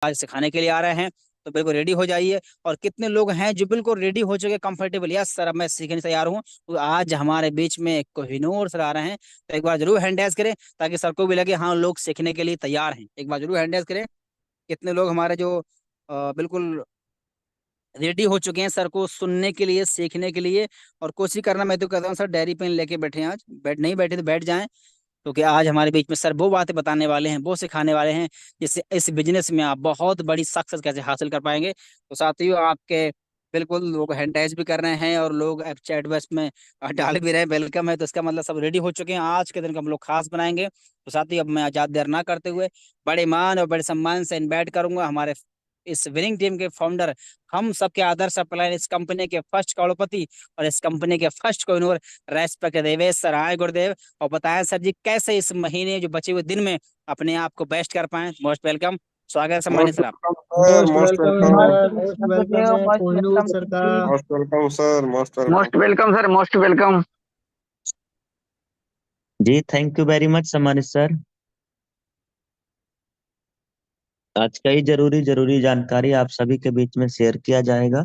आज सिखाने के लिए आ रहे हैं, तो बिल्कुल रेडी हो जाइए। और कितने लोग हैं जो बिल्कुल रेडी हो चुके, कंफर्टेबल, यस सर अब मैं सीखने तैयार हूँ, तो आज हमारे बीच में कोहिनूर सर आ रहे हैं, तो एक बार जरूर हैंड रेज करें ताकि सर को भी लगे हाँ लोग सीखने के लिए तैयार हैं। एक बार जरूर हैंड रेज करें। कितने लोग हमारे जो बिल्कुल रेडी हो चुके हैं सर को सुनने के लिए, सीखने के लिए। और कोशिश करना, मैं तो कहता हूँ सर डायरी पेन लेके बैठे हैं, आज बैठ नहीं बैठे तो बैठ जाएं, क्योंकि आज हमारे बीच में सर वो बातें बताने वाले हैं, वो सिखाने वाले हैं जिससे इस बिजनेस में आप बहुत बड़ी सक्सेस कैसे हासिल कर पाएंगे। तो साथियों आपके बिल्कुल लोग हैंड टैच भी कर रहे हैं और लोग ऐप चैट बॉक्स में डाल भी रहे हैं वेलकम है, तो इसका मतलब सब रेडी हो चुके हैं। आज के दिन को हम लोग खास बनाएंगे। तो साथियों अब मैं आजाद देर ना करते हुए बड़े मान और बड़े सम्मान से इनवाइट करूंगा हमारे इस विनिंग टीम के फाउंडर, हम सबके आदर्श सप्लायर, इस कंपनी के फर्स्ट करोड़पति और इस कंपनी के first Kohinoor, respect Devesh sir आए गुरुदेव, और बताएं सर जी कैसे इस महीने जो बचे हुए दिन में अपने आप को बेस्ट कर पाएं। मोस्ट वेलकम, स्वागत है सम्मानित मोस्ट सर आप। Welcome sir, most most welcome welcome. Sir, most most welcome welcome गुरुदेव, है मोस्ट कोहिनूर वेलकम सर का। जी। Most welcome sir, most welcome. Most welcome sir, most welcome. जी थैंक यू वेरी मच सम्मानित सर। आज कई जरूरी जरूरी जानकारी आप सभी के बीच में शेयर किया जाएगा।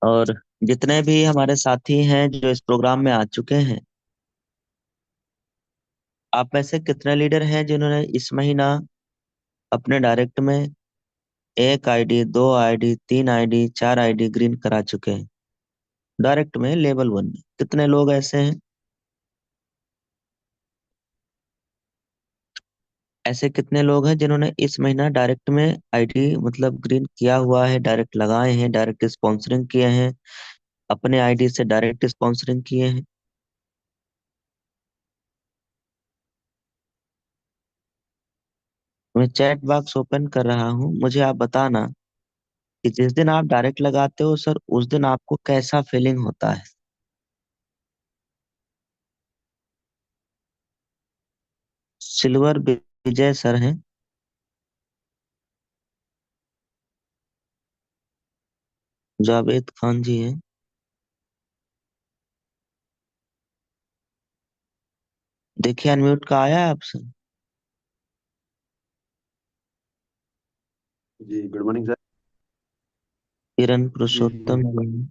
और जितने भी हमारे साथी हैं जो इस प्रोग्राम में आ चुके हैं, आप में से कितने लीडर हैं जिन्होंने इस महीना अपने डायरेक्ट में एक आईडी, दो आईडी, तीन आईडी, चार आईडी ग्रीन करा चुके हैं? डायरेक्ट में लेवल 1 में कितने लोग ऐसे हैं? ऐसे कितने लोग हैं जिन्होंने इस महीना डायरेक्ट में आईडी मतलब ग्रीन किया हुआ है, डायरेक्ट लगाए हैं, डायरेक्ट स्पॉन्सरिंग किए हैं, अपने आईडी से डायरेक्ट स्पॉन्सरिंग किए हैं? मैं चैट बॉक्स ओपन कर रहा हूँ, मुझे आप बताना कि जिस दिन आप डायरेक्ट लगाते हो सर, उस दिन आपको कैसा फीलिंग होता है। सिल्वर विजय सर हैं। जावेद खान जी हैं। देखिए अनम्यूट का आया है ऑप्शन। जी good morning sir. Kiran ji पुरुषोत्तम जी हैं।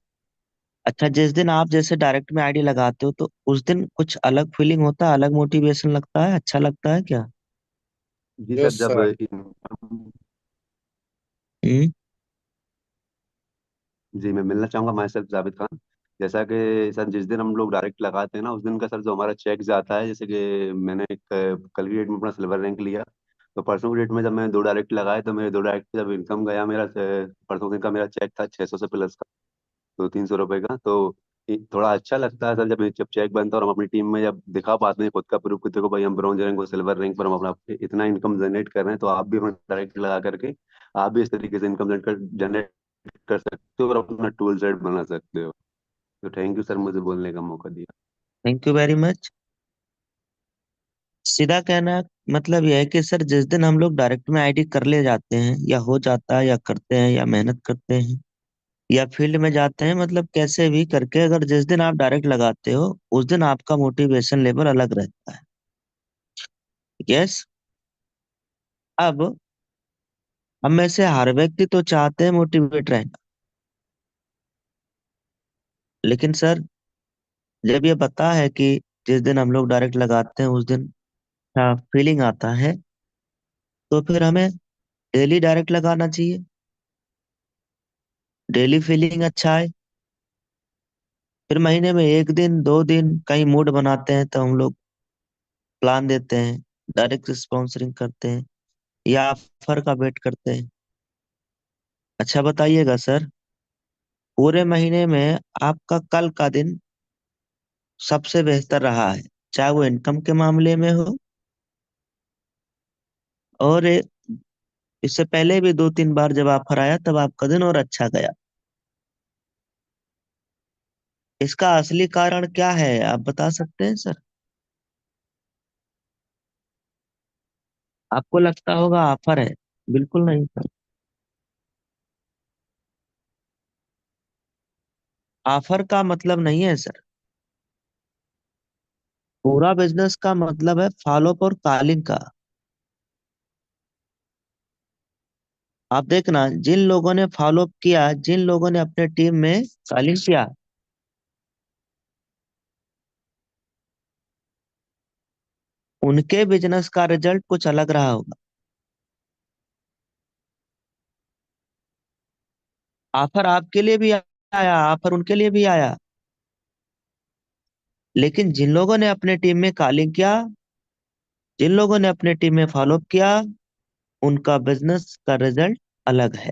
अच्छा, जिस दिन आप जैसे डायरेक्ट में आईडी लगाते हो तो उस दिन कुछ अलग फीलिंग होता है, अलग मोटिवेशन लगता है, अच्छा लगता है क्या? जी सर, यस जब सर। हम्म। जी मैं मिलना चाहूंगा माई सेल्फ जावेद खान। जैसा कि सर जिस दिन हम लोग डायरेक्ट लगाते हैं ना, उस दिन का सर जो हमारा चेक जाता है, जैसे कि मैंने एक कल की डेट में अपना सिल्वर रैंक लिया, तो परसों की डेट में जब मैंने दो डायरेक्ट लगाए तो मेरे दो डायरेक्ट जब इनकम गया मेरा परसों दिन का मेरा चेक था 600 से प्लस का, तो 300 रुपये का। तो थोड़ा अच्छा लगता है सर जब जब चेक बनता है और हम अपनी टीम में जब दिखा पाते हैं खुद का प्रूफ कि देखो भाई हम ब्रॉन्ज रैंक और सिल्वर रैंक पर हम अपना इतना इनकम जनरेट कर रहे हैं, तो आप भी अपना डायरेक्ट लगा करके आप भी इस तरीके से इनकम जनरेट कर सकते हो और अपना टूल सेट बना सकते हो। तो थैंक यू सर मुझे बोलने का मौका दिया। Thank you very much. सीधा कहना मतलब यह है कि सर जिस दिन हम लोग डायरेक्ट में आईडी कर ले जाते हैं, या हो जाता है, या करते हैं, या मेहनत करते हैं, या फील्ड में जाते हैं, मतलब कैसे भी करके अगर जिस दिन आप डायरेक्ट लगाते हो उस दिन आपका मोटिवेशन लेवल अलग रहता है। यस। अब हम में से हर व्यक्ति तो चाहते हैं मोटिवेट रहना, लेकिन सर जब ये पता है कि जिस दिन हम लोग डायरेक्ट लगाते हैं उस दिन अच्छा फीलिंग आता है, तो फिर हमें डेली डायरेक्ट लगाना चाहिए। डेली फीलिंग अच्छा है, फिर महीने में एक दिन, दो दिन कहीं मूड बनाते हैं तो हम लोग प्लान देते हैं, डायरेक्ट स्पॉन्सरिंग करते हैं, या ऑफर का वेट करते हैं। अच्छा बताइएगा सर, पूरे महीने में आपका कल का दिन सबसे बेहतर रहा है, चाहे वो इनकम के मामले में हो, और इससे पहले भी दो तीन बार जब ऑफर आया तब आपका दिन और अच्छा गया। इसका असली कारण क्या है, आप बता सकते हैं सर? आपको लगता होगा ऑफर है, बिल्कुल नहीं सर। ऑफर का मतलब नहीं है सर। पूरा बिजनेस का मतलब है फॉलो अप और कॉलिंग का। आप देखना, जिन लोगों ने फॉलो अप किया, जिन लोगों ने अपने टीम में कॉलिंग किया, उनके बिजनेस का रिजल्ट कुछ अलग रहा होगा। ऑफर आपके लिए भी आया, ऑफर उनके लिए भी आया, लेकिन जिन लोगों ने अपने टीम में कॉलिंग किया, जिन लोगों ने अपने टीम में फॉलो अप किया, उनका बिजनेस का रिजल्ट अलग है।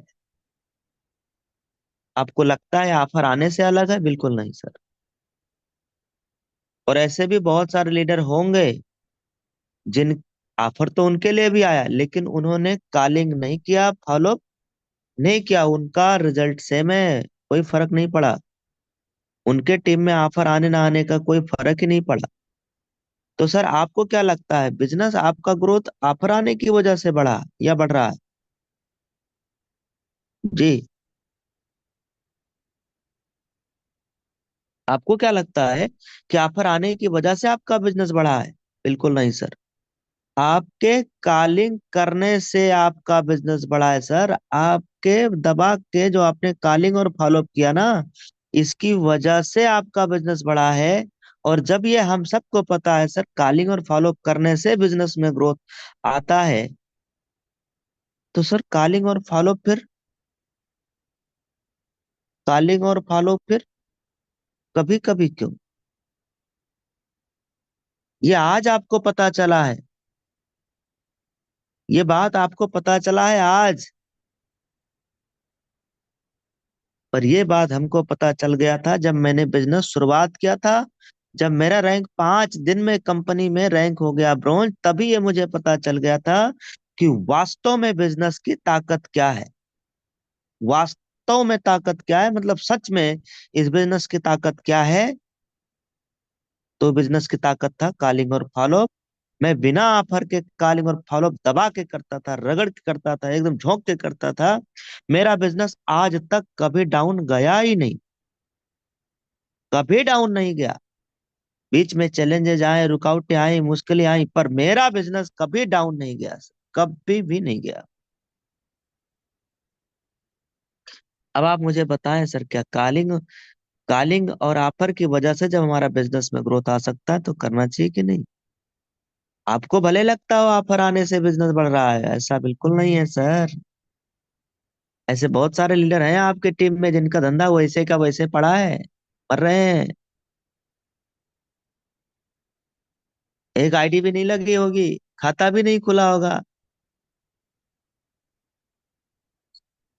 आपको लगता है ऑफर आने से अलग है? बिल्कुल नहीं सर। और ऐसे भी बहुत सारे लीडर होंगे जिन ऑफर तो उनके लिए भी आया, लेकिन उन्होंने कॉलिंग नहीं किया, फॉलो अप नहीं किया, उनका रिजल्ट सेम है, कोई फर्क नहीं पड़ा। उनके टीम में ऑफर आने ना आने का कोई फर्क ही नहीं पड़ा। तो सर आपको क्या लगता है, बिजनेस आपका ग्रोथ ऑफर आने की वजह से बढ़ा या बढ़ रहा है? जी, आपको क्या लगता है कि ऑफर आने की वजह से आपका बिजनेस बढ़ा है? बिल्कुल नहीं सर। आपके कॉलिंग करने से आपका बिजनेस बढ़ा है सर। आपके दबा के जो आपने कॉलिंग और फॉलो अप किया ना, इसकी वजह से आपका बिजनेस बढ़ा है। और जब ये हम सबको पता है सर, कॉलिंग और फॉलो अप करने से बिजनेस में ग्रोथ आता है, तो सर कॉलिंग और फॉलो फिर, कॉलिंग और फॉलो फिर कभी कभी क्यों? ये आज आपको पता चला है? ये बात आपको पता चला है आज? पर ये बात हमको पता चल गया था जब मैंने बिजनेस शुरुआत किया था। जब मेरा रैंक 5 दिन में कंपनी में रैंक हो गया ब्रॉन्ज, तभी ये मुझे पता चल गया था कि वास्तव में बिजनेस की ताकत क्या है। वास्तव में ताकत क्या है, मतलब सच में इस बिजनेस की ताकत क्या है। तो बिजनेस की ताकत था कॉलिंग और फॉलो। मैं बिना ऑफर के कॉलिंग और फॉलो दबा के करता था, रगड़ के करता था, एकदम झोंक के करता था। मेरा बिजनेस आज तक कभी डाउन गया ही नहीं, कभी डाउन नहीं गया। बीच में चैलेंजेस आए, रुकावटें आई, मुश्किलें आई, पर मेरा बिजनेस कभी डाउन नहीं गया सर, कभी भी नहीं गया। अब आप मुझे बताएं सर, क्या कॉलिंग कॉलिंग और ऑफर की वजह से जब हमारा बिजनेस में ग्रोथ आ सकता है तो करना चाहिए कि नहीं? आपको भले लगता हो ऑफर आने से बिजनेस बढ़ रहा है, ऐसा बिल्कुल नहीं है सर। ऐसे बहुत सारे लीडर हैं आपके टीम में जिनका धंधा वैसे का वैसे पड़ा है, कर रहे हैं। एक आईडी भी नहीं लगी होगी, खाता भी नहीं खुला होगा,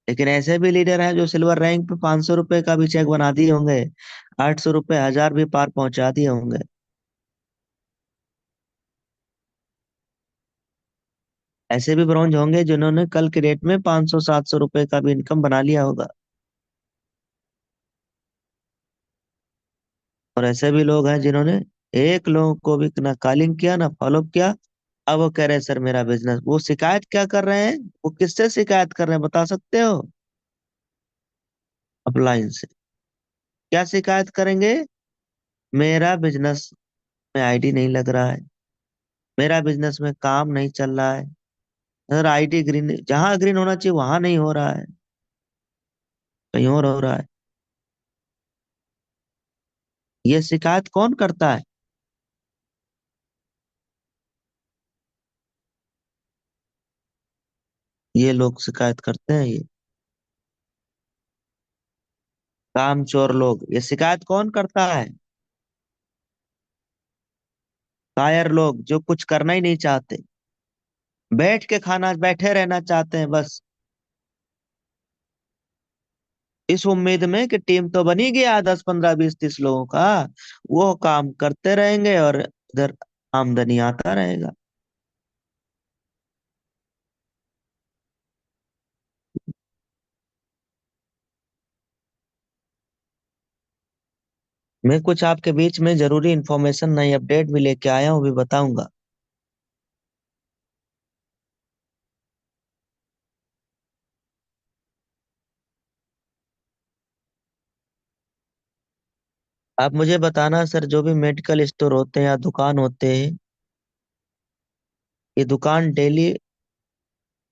लेकिन ऐसे भी लीडर हैं जो सिल्वर रैंक पे 500 रुपए का भी चेक बना दिए होंगे, 800 रुपए, 1000 भी पार पहुंचा दिए होंगे। ऐसे भी ब्रॉन्ज होंगे जिन्होंने कल के डेट में 500 700 रुपए का भी इनकम बना लिया होगा। और ऐसे भी लोग हैं जिन्होंने एक लोगों को भी ना कॉलिंग किया ना फॉलो किया, अब वो कह रहे हैं सर मेरा बिजनेस, वो शिकायत क्या कर रहे हैं, वो किससे शिकायत कर रहे हैं बता सकते हो? अपलाइन से। क्या शिकायत करेंगे? मेरा बिजनेस में आईडी नहीं लग रहा है, मेरा बिजनेस में काम नहीं चल रहा है, सर आईडी ग्रीन, जहां ग्रीन होना चाहिए वहां नहीं हो रहा है, कहीं और हो रहा है। ये शिकायत कौन करता है? ये लोग शिकायत करते हैं, ये कामचोर लोग। ये शिकायत कौन करता है? कायर लोग जो कुछ करना ही नहीं चाहते, बैठ के खाना, बैठे रहना चाहते हैं बस, इस उम्मीद में कि टीम तो बनी गया 10 15 20 30 लोगों का, वो काम करते रहेंगे और इधर आमदनी आता रहेगा। मैं कुछ आपके बीच में जरूरी इंफॉर्मेशन, नई अपडेट भी लेके आया हूँ, भी बताऊंगा। आप मुझे बताना सर, जो भी मेडिकल स्टोर होते हैं या दुकान होते हैं, ये दुकान डेली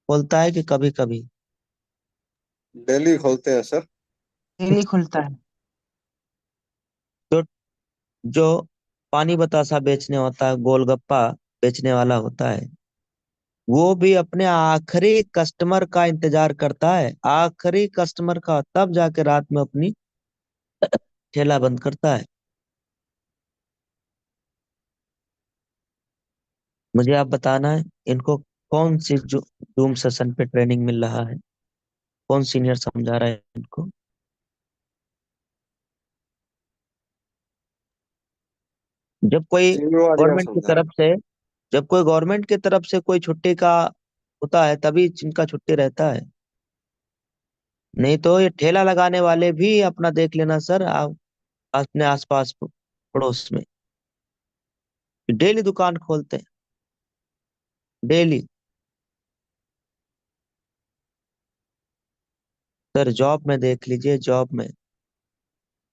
खोलता है कि कभी कभी? डेली खोलते हैं सर। डेली खुलता है। जो जो पानी बतासा बेचने होता है, गोलगप्पा बेचने वाला होता है, वो भी अपने आखिरी कस्टमर का इंतजार करता है, आखिरी कस्टमर का, तब जाके रात में अपनी ठेला बंद करता है। मुझे आप बताना है, इनको कौन सी जूम सेशन पे ट्रेनिंग मिल रहा है? कौन सीनियर समझा रहा है इनको? जब कोई सीनियर वारियर गवर्नमेंट की समझा रहे तरफ से जब कोई गवर्नमेंट की तरफ से कोई छुट्टी का होता है, तभी इनका छुट्टी रहता है। नहीं तो ये ठेला लगाने वाले भी अपना देख लेना सर, आप अपने आसपास पड़ोस में डेली दुकान खोलते हैं, डेली। सर जॉब में देख लीजिए, जॉब में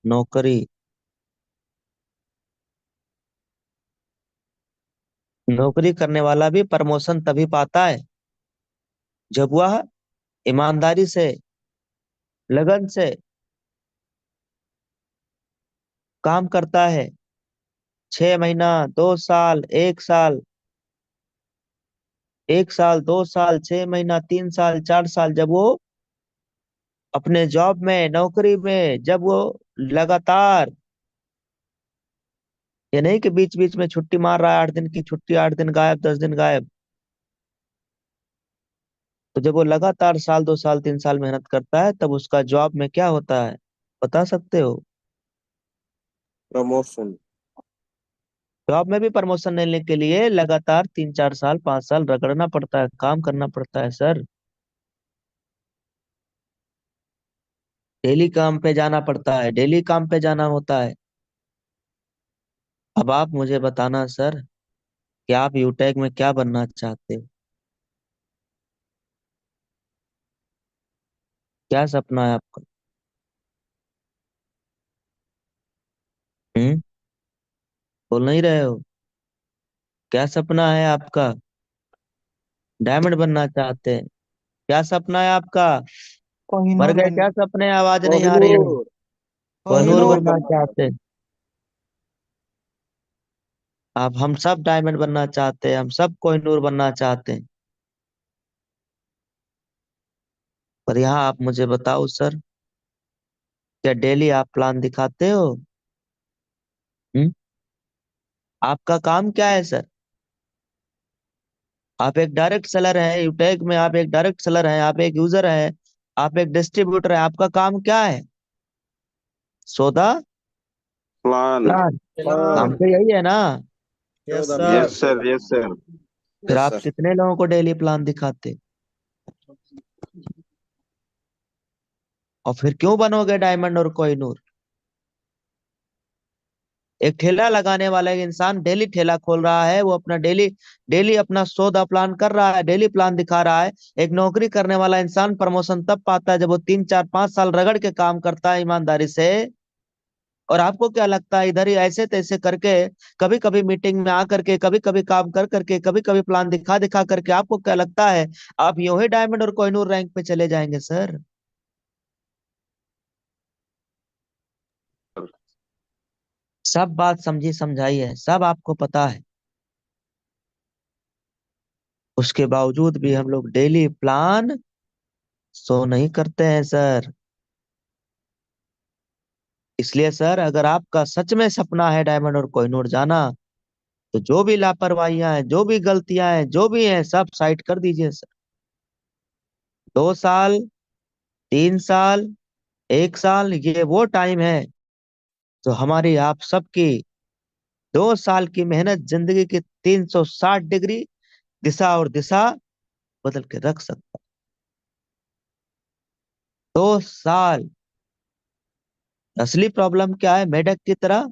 नौकरी, नौकरी करने वाला भी प्रमोशन तभी पाता है जब वह ईमानदारी से, लगन से काम करता है। 6 महीना, 2 साल, 1 साल, 1 साल, 2 साल, 6 महीना, 3 साल, 4 साल, जब वो अपने जॉब में, नौकरी में, जब वो लगातार, ये नहीं कि बीच बीच में छुट्टी मार रहा है, 8 दिन की छुट्टी, 8 दिन गायब, 10 दिन गायब। तो जब वो लगातार साल, 2 साल, 3 साल मेहनत करता है, तब उसका जॉब में क्या होता है, बता सकते हो? प्रमोशन। जॉब में भी प्रमोशन लेने के लिए लगातार 3, 4 साल, 5 साल रगड़ना पड़ता है, काम करना पड़ता है सर। डेली काम पे जाना पड़ता है, डेली काम पे जाना होता है। अब आप मुझे बताना सर, कि आप यूटेक में क्या बनना चाहते हो? क्या सपना है आपका? हम्म, बोल नहीं रहे हो? क्या सपना है आपका? डायमंड बनना चाहते हैं? क्या सपना है आपका? मर कोहिनूर गए बन क्या सपने? आवाज नहीं आ रही है। कोहिनूर। कोहिनूर कोहिनूर। कोहिनूर बनना बनना चाहते चाहते हैं आप? हम सब डायमंड बनना चाहते हैं, हम सब कोहिनूर बनना चाहते हैं। पर यहाँ आप मुझे बताओ सर, क्या डेली आप प्लान दिखाते हो? हम्म, आपका काम क्या है सर? आप एक डायरेक्ट सेलर हैं यूटेक में, आप एक डायरेक्ट सेलर हैं, आप एक यूजर हैं, आप एक डिस्ट्रीब्यूटर हैं, आपका काम क्या है? सौदा प्लान। प्लान। काम प्लान। तो यही है ना? Yes yes sir. Sir, yes sir. फिर यस आप सर। कितने लोगों को डेली प्लान दिखाते, और फिर क्यों बनोगे डायमंड और कोहिनूर? एक ठेला लगाने वाला एक इंसान डेली ठेला खोल रहा है, वो अपना डेली डेली अपना सौदा प्लान कर रहा है, डेली प्लान दिखा रहा है। एक नौकरी करने वाला इंसान प्रमोशन तब पाता है जब वो 3, 4, 5 साल रगड़ के काम करता है ईमानदारी से। और आपको क्या लगता है, इधर ही ऐसे तैसे करके, कभी कभी मीटिंग में आकर के, कभी कभी काम कर करके, कभी कभी प्लान दिखा दिखा करके, आपको क्या लगता है आप यूं ही डायमंड और कोहिनूर रैंक पे चले जाएंगे सर? सब बात समझी समझाई है, सब आपको पता है। उसके बावजूद भी हम लोग डेली प्लान सो नहीं करते हैं सर। इसलिए सर, अगर आपका सच में सपना है डायमंड और कोहिनूर जाना, तो जो भी लापरवाहियां हैं, जो भी गलतियां हैं, जो भी हैं, सब साइड कर दीजिए सर। 2 साल, 3 साल, 1 साल, ये वो टाइम है जो हमारी आप सबकी 2 साल की मेहनत जिंदगी की 360 डिग्री दिशा और दिशा बदल के रख सकता है। 2 साल। असली प्रॉब्लम क्या है, मेढक की तरह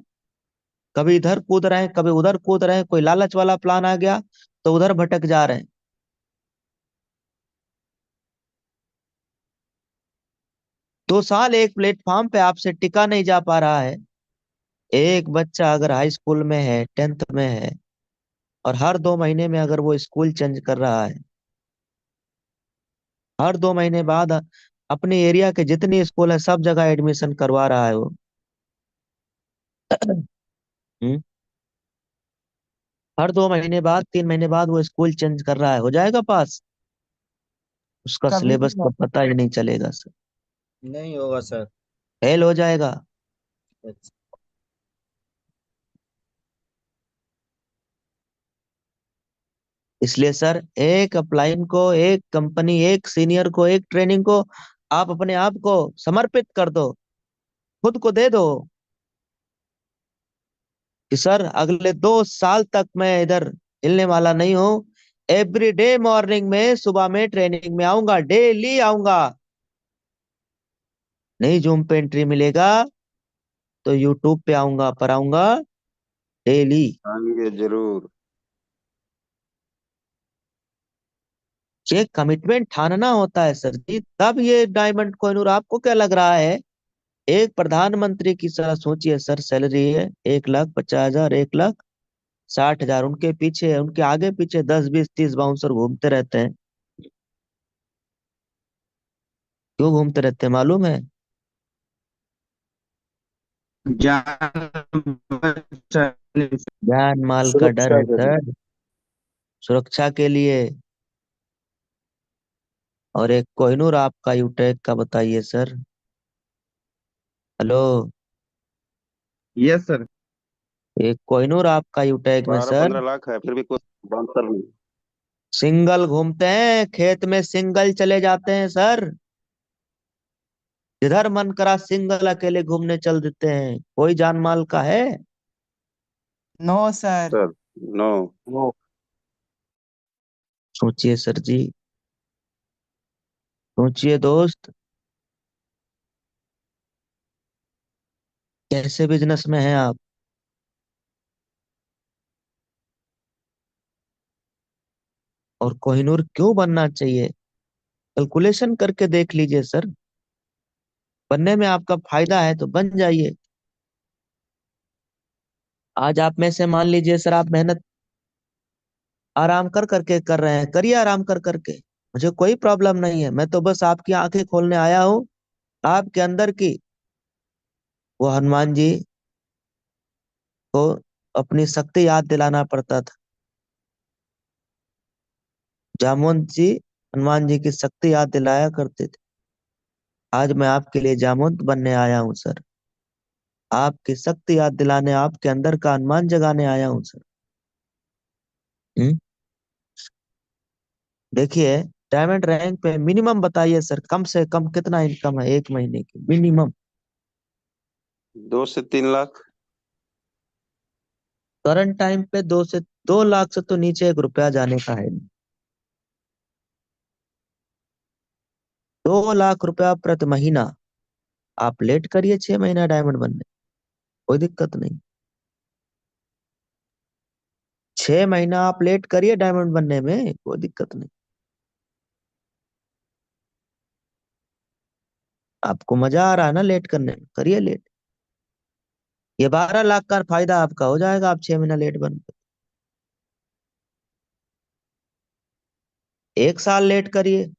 कभी इधर कूद रहे हैं, कभी उधर कूद रहे हैं, कोई लालच वाला प्लान आ गया तो उधर भटक जा रहे हैं। 2 साल एक प्लेटफॉर्म पे आपसे टिका नहीं जा पा रहा है, एक बच्चा अगर हाई स्कूल में है, 10th में है, और हर 2 महीने में अगर वो स्कूल चेंज कर रहा है, हर 2 महीने बाद अपने एरिया के जितने स्कूल है सब जगह एडमिशन करवा रहा है वो। हम्म, हर 2 महीने बाद, 3 महीने बाद वो स्कूल चेंज कर रहा है, हो जाएगा पास? उसका कभी सिलेबस नहीं तो पता ही नहीं चलेगा सर, नहीं होगा सर। फेल हो जाएगा। इसलिए सर, एक अपलाइन को, एक कंपनी, एक सीनियर को, एक ट्रेनिंग को आप अपने आप को समर्पित कर दो, खुद को दे दो कि सर अगले 2 साल तक मैं इधर हिलने वाला नहीं हूँ। एवरी डे मॉर्निंग में, सुबह में ट्रेनिंग में आऊंगा, डेली आऊंगा। नहीं जूम पे एंट्री मिलेगा तो यूट्यूब पे आऊंगा, पर आऊंगा डेली। आएंगे जरूर। ये कमिटमेंट ठानना होता है सर जी, तब ये डायमंड कोहिनूर। आपको क्या लग रहा है? एक प्रधानमंत्री की तरह सोचिए सर, सैलरी है 1,50,000, 1,60,000, उनके पीछे, उनके आगे पीछे 10, 20, 30 बाउंसर घूमते रहते हैं। क्यों घूमते रहते हैं मालूम है? जान बचाने से। जान माल का डर सुरक्षा है के लिए। सर, सुरक्षा के लिए। और एक कोहिनूर आपका यूटेक का बताइए सर। हेलो। Yes sir. एक कोहिनूर आपका यूटेक में बारह सर पंद्रह लाख है फिर भी कोई बाउंसर नहीं। सिंगल घूमते हैं, खेत में सिंगल चले जाते हैं सर। जिधर मन करा सिंगल अकेले घूमने चल देते हैं। कोई जान माल का है? No sir. Sir no. वो सोचिए सर जी, सोचिए दोस्त, कैसे बिजनेस में हैं आप? और कोहिनूर क्यों बनना चाहिए? कैलकुलेशन करके देख लीजिए सर, बनने में आपका फायदा है तो बन जाइए। आज आप में से मान लीजिए सर, आप मेहनत आराम कर करके कर रहे हैं, करिए आराम कर करके, मुझे कोई प्रॉब्लम नहीं है। मैं तो बस आपकी आंखें खोलने आया हूँ। आपके अंदर की वो हनुमान जी को अपनी शक्ति याद दिलाना पड़ता था। जामवंत जी हनुमान जी की शक्ति याद दिलाया करते थे। आज मैं आपके लिए जामवंत बनने आया हूँ सर, आपकी शक्ति याद दिलाने, आपके अंदर का अनुमान जगाने आया हूँ सर। हम्म? देखिए, डायमंड रैंक पे मिनिमम बताइए सर, कम से कम कितना इनकम है एक महीने की मिनिमम? 2 से 3 लाख। करंट टाइम पे 2 लाख से तो नीचे 1 रुपया जाने का है नहीं। 2 लाख रुपया प्रति महीना। आप लेट करिए 6 महीना डायमंड बनने, कोई दिक्कत नहीं। 6 महीना आप लेट करिए डायमंड बनने में, कोई दिक्कत नहीं। आपको मजा आ रहा है ना लेट करने में, करिए लेट। ये 12 लाख का फायदा आपका हो जाएगा, आप 6 महीना लेट बन। 1 साल लेट करिए।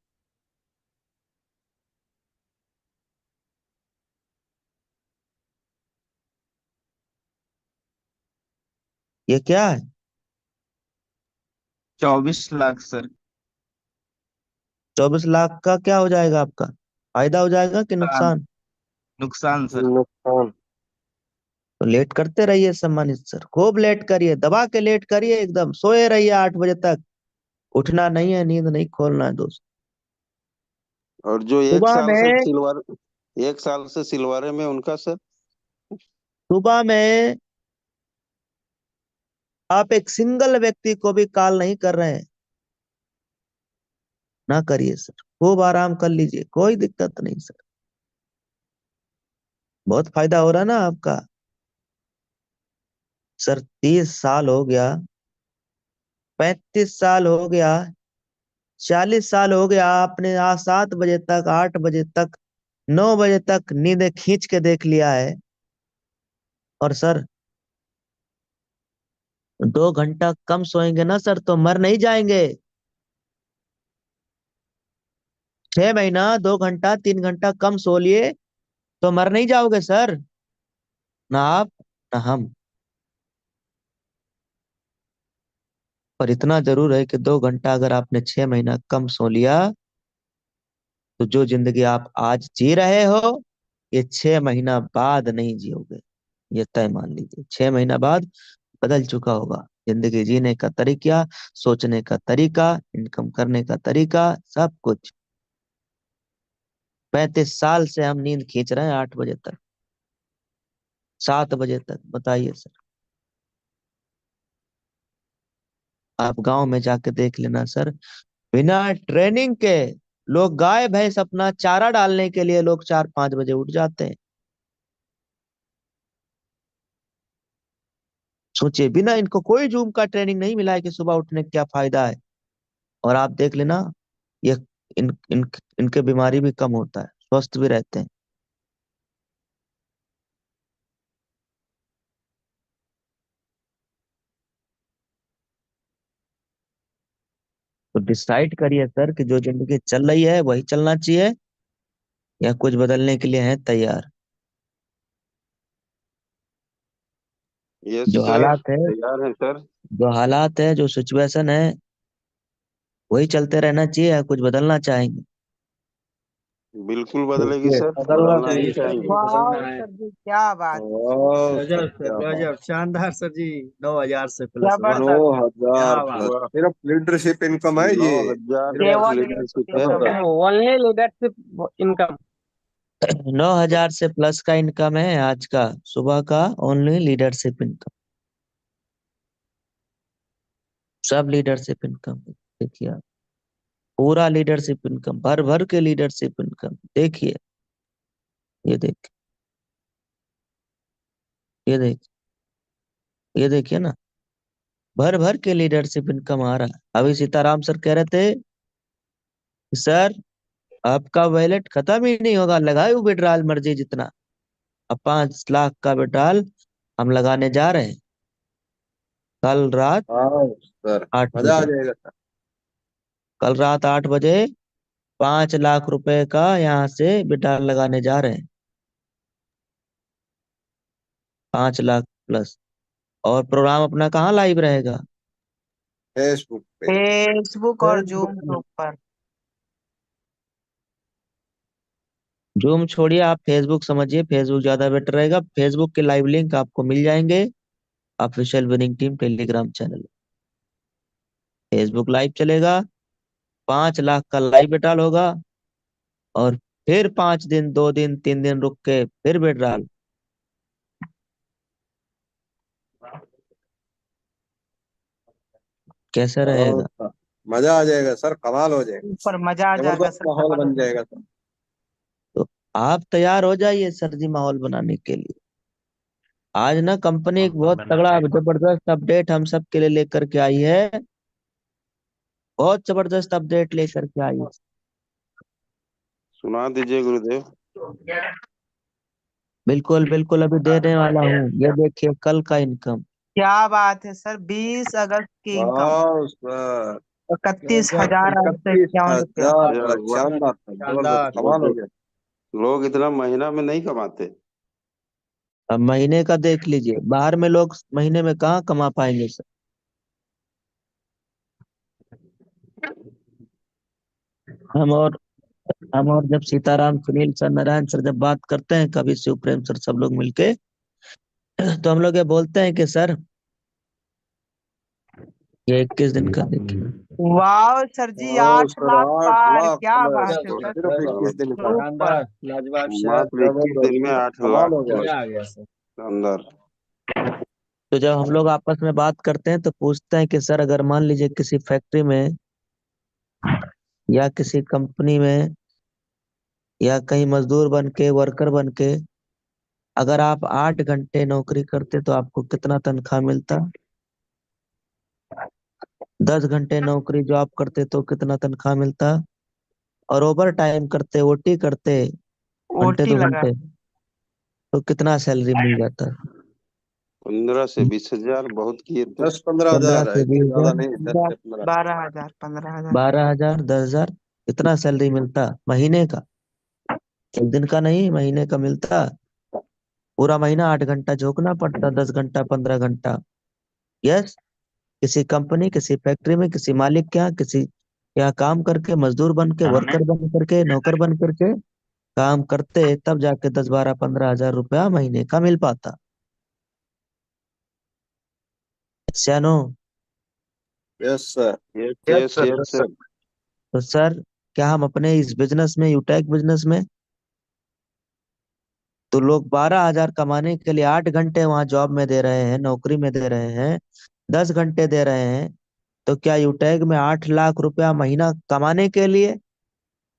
ये क्या है? 24 लाख सर। 24 लाख का क्या हो जाएगा आपका? फायदा हो जाएगा कि नुकसान। नुकसान? नुकसान सर। नुकसान। तो लेट करते रहिए सम्मानित सर, खूब लेट करिए, दबा के लेट करिए, एकदम सोए रहिए 8 बजे तक। उठना नहीं है, नींद नहीं खोलना है दोस्त। और जो एक सुबह साल से में, सिल्वर, 1 साल से सिल्वर में उनका सर। सुबह में आप एक सिंगल व्यक्ति को भी कॉल नहीं कर रहे हैं, ना करिए सर, खूब आराम कर लीजिए, कोई दिक्कत नहीं सर। बहुत फायदा हो रहा है ना आपका सर। 30 साल हो गया, 35 साल हो गया, 40 साल हो गया, आपने आज 7 बजे तक, 8 बजे तक, 9 बजे तक नींदें खींच के देख लिया है। और सर 2 घंटा कम सोएंगे ना सर तो मर नहीं जाएंगे। 6 महीना 2 घंटा 3 घंटा कम सो लिए तो मर नहीं जाओगे सर। ना आप ना हम। पर इतना जरूर है कि 2 घंटा अगर आपने 6 महीना कम सो लिया तो जो जिंदगी आप आज जी रहे हो ये 6 महीना बाद नहीं जियोगे। ये तय मान लीजिए 6 महीना बाद बदल चुका होगा जिंदगी जीने का तरीका, सोचने का तरीका, इनकम करने का तरीका, सब कुछ। 35 साल से हम नींद खींच रहे हैं 8 बजे तक, 7 बजे तक। बताइए सर। आप गांव में जाके देख लेना सर, बिना ट्रेनिंग के लोग गाय भैंस अपना चारा डालने के लिए लोग 4-5 बजे उठ जाते हैं। सोचिए बिना इनको कोई जूम का ट्रेनिंग नहीं मिला है कि सुबह उठने का क्या फायदा है। और आप देख लेना ये इनके बीमारी भी कम होता है, स्वस्थ भी रहते हैं। तो डिसाइड करिए सर कि जो जिंदगी चल रही है वही चलना चाहिए या कुछ बदलने के लिए है तैयार। यस जो सर, हालात है तैयार है सर। जो हालात है जो सिचुएशन है वही चलते रहना चाहिए या कुछ बदलना चाहेंगे। बिल्कुल बदलेगी देखिए सर, बदलना बदलना ही चाहिए सर जी, चाहेंगे। बदलना वाह है। सर जी क्या बात। वाह सर, गजब सर, क्या बात। गजब शानदार सर जी। 9,000 से प्लस, वाह 9,000 क्या 9,000 बात। प्लस। सिर्फ लीडरशिप इनकम है ये। 9,000 सिर्फ प्लस केवल लीडरशिप है। इनकम है। Only leadership income. 9,000 से प्लस का इनकम है आज का सुबह का, ओनली लीडरशिप इनकम। सब लीडरशिप इनकम देखिए आप, पूरा लीडरशिप इनकम, भर भर के लीडरशिप इनकम देखिए। ये देख, ये देख, ये देखिए ना, भर भर के लीडरशिप इनकम आ रहा है। अभी सीताराम सर कह रहे थे कि सर आपका वैलेट खत्म ही नहीं होगा, लगाए विड्रॉल मर्जी जितना। अब 5 लाख का विड्रॉल हम लगाने जा रहे हैं कल रात हाँ सर, आठ मजा आ बजे जाएगा सर। कल रात 8 बजे 5 लाख रुपए का यहाँ से विड्रॉल लगाने जा रहे हैं। 5 लाख प्लस। और प्रोग्राम अपना कहाँ लाइव रहेगा? फेसबुक पे। फेसबुक और फेसबुक जूम के में। ऊपर। जूम छोड़िए, आप फेसबुक समझिए, फेसबुक ज्यादा बेटर रहेगा। फेसबुक के लाइव लिंक आपको मिल जाएंगे official winning team Telegram channel. Facebook live चलेगा, 5 लाख का लाइव बेटाल होगा, और फिर 5 दिन 2 दिन 3 दिन रुक के फिर बेटाल। कैसा हाँ रहेगा? सर, मजा आ जाएगा सर, कमाल हो जाएगा। ऊपर मजा आ जाएगा जबरदस्त सर, माहौल कमाल हो बन जाएगा। जाएगा सर। तो आप तैयार हो जाइए सर जी माहौल बनाने के लिए। आज ना कंपनी एक बहुत तगड़ा जबरदस्त अपडेट हम सब के लिए लेकर के आई है। बहुत जबरदस्त अपडेट लेकर के आई है। सुना दीजिए गुरुदेव। बिल्कुल बिल्कुल, अभी देने वाला हूँ। ये देखिए कल का इनकम। क्या बात है सर, 20 अगस्त की इनकम वाह सर, 31,851 रुपया। 31,000 क्या प्लस, बात। शानदार सर, जबरदस्त, शानदार। कमाल हो गया। लोग इतना महीना में नहीं कमाते। अब महीने का देख लीजिए, बाहर में लोग महीने में कहाँ कमा पाएंगे सर। हम और हम और जब सीताराम, सुनील सर, नारायण सर जब बात करते हैं कभी, शिव प्रेम सर, सब लोग मिलके तो हम लोग ये बोलते हैं कि सर ये 21 दिन का देखिए। वाह सर जी, वाह 8 सर, लाख 8 पार, लाख क्या प्लस, बात है सर। सिर्फ 21 दिन का। सुपर। शानदार, लाजवाब सर। मात्र 21 दिन जबरदस्त में सर, 8 कमाल लाख हो गया। प्लस। मजा आ गया सर। शानदार। तो जब हम लोग आपस में बात करते हैं तो पूछते हैं कि सर अगर मान लीजिए किसी फैक्ट्री में या किसी कंपनी में या कहीं मजदूर बन के, वर्कर बन के अगर आप 8 घंटे नौकरी करते तो आपको कितना तनख्वाह मिलता? 10 घंटे नौकरी जॉब करते तो कितना तनख्वाह मिलता? और ओवर टाइम करते, ओटी करते, घंटे ओटी दो लगा। घंटे तो कितना सैलरी मिल जाता? 15 से 20 हजार बहुत किए थे। 10-15 हजार 15 है, से इतने 20 ज्यादा हजार, नहीं, 10 से 15। 12,000, 15,000। 12,000, 10,000, इतना सैलरी मिलता महीने का? एक दिन का नहीं, महीने का मिलता। पूरा महीना 8 घंटा झोंकना पड़ता, 10 घंटा, 15 घंटा। यस। किसी कंपनी, किसी फैक्ट्री में, किसी मालिक के यहाँ, किसी यहाँ काम करके, मजदूर बन के, वर्कर बन करके, नौकर बन करके काम करते, तब जाके 10, 12, 15 हजार रुपया महीने का मिल पाता। सियानो। Yes sir. Yes yes yes sir. Yes sir. तो सर, क्या हम अपने इस बिजनेस में, यूटेक बिजनेस में, तो लोग 12,000 कमाने के लिए 8 घंटे वहां जॉब में दे रहे हैं, नौकरी में दे रहे हैं, 10 घंटे दे रहे हैं। तो क्या यूटेक में 8 लाख रुपया महीना कमाने के लिए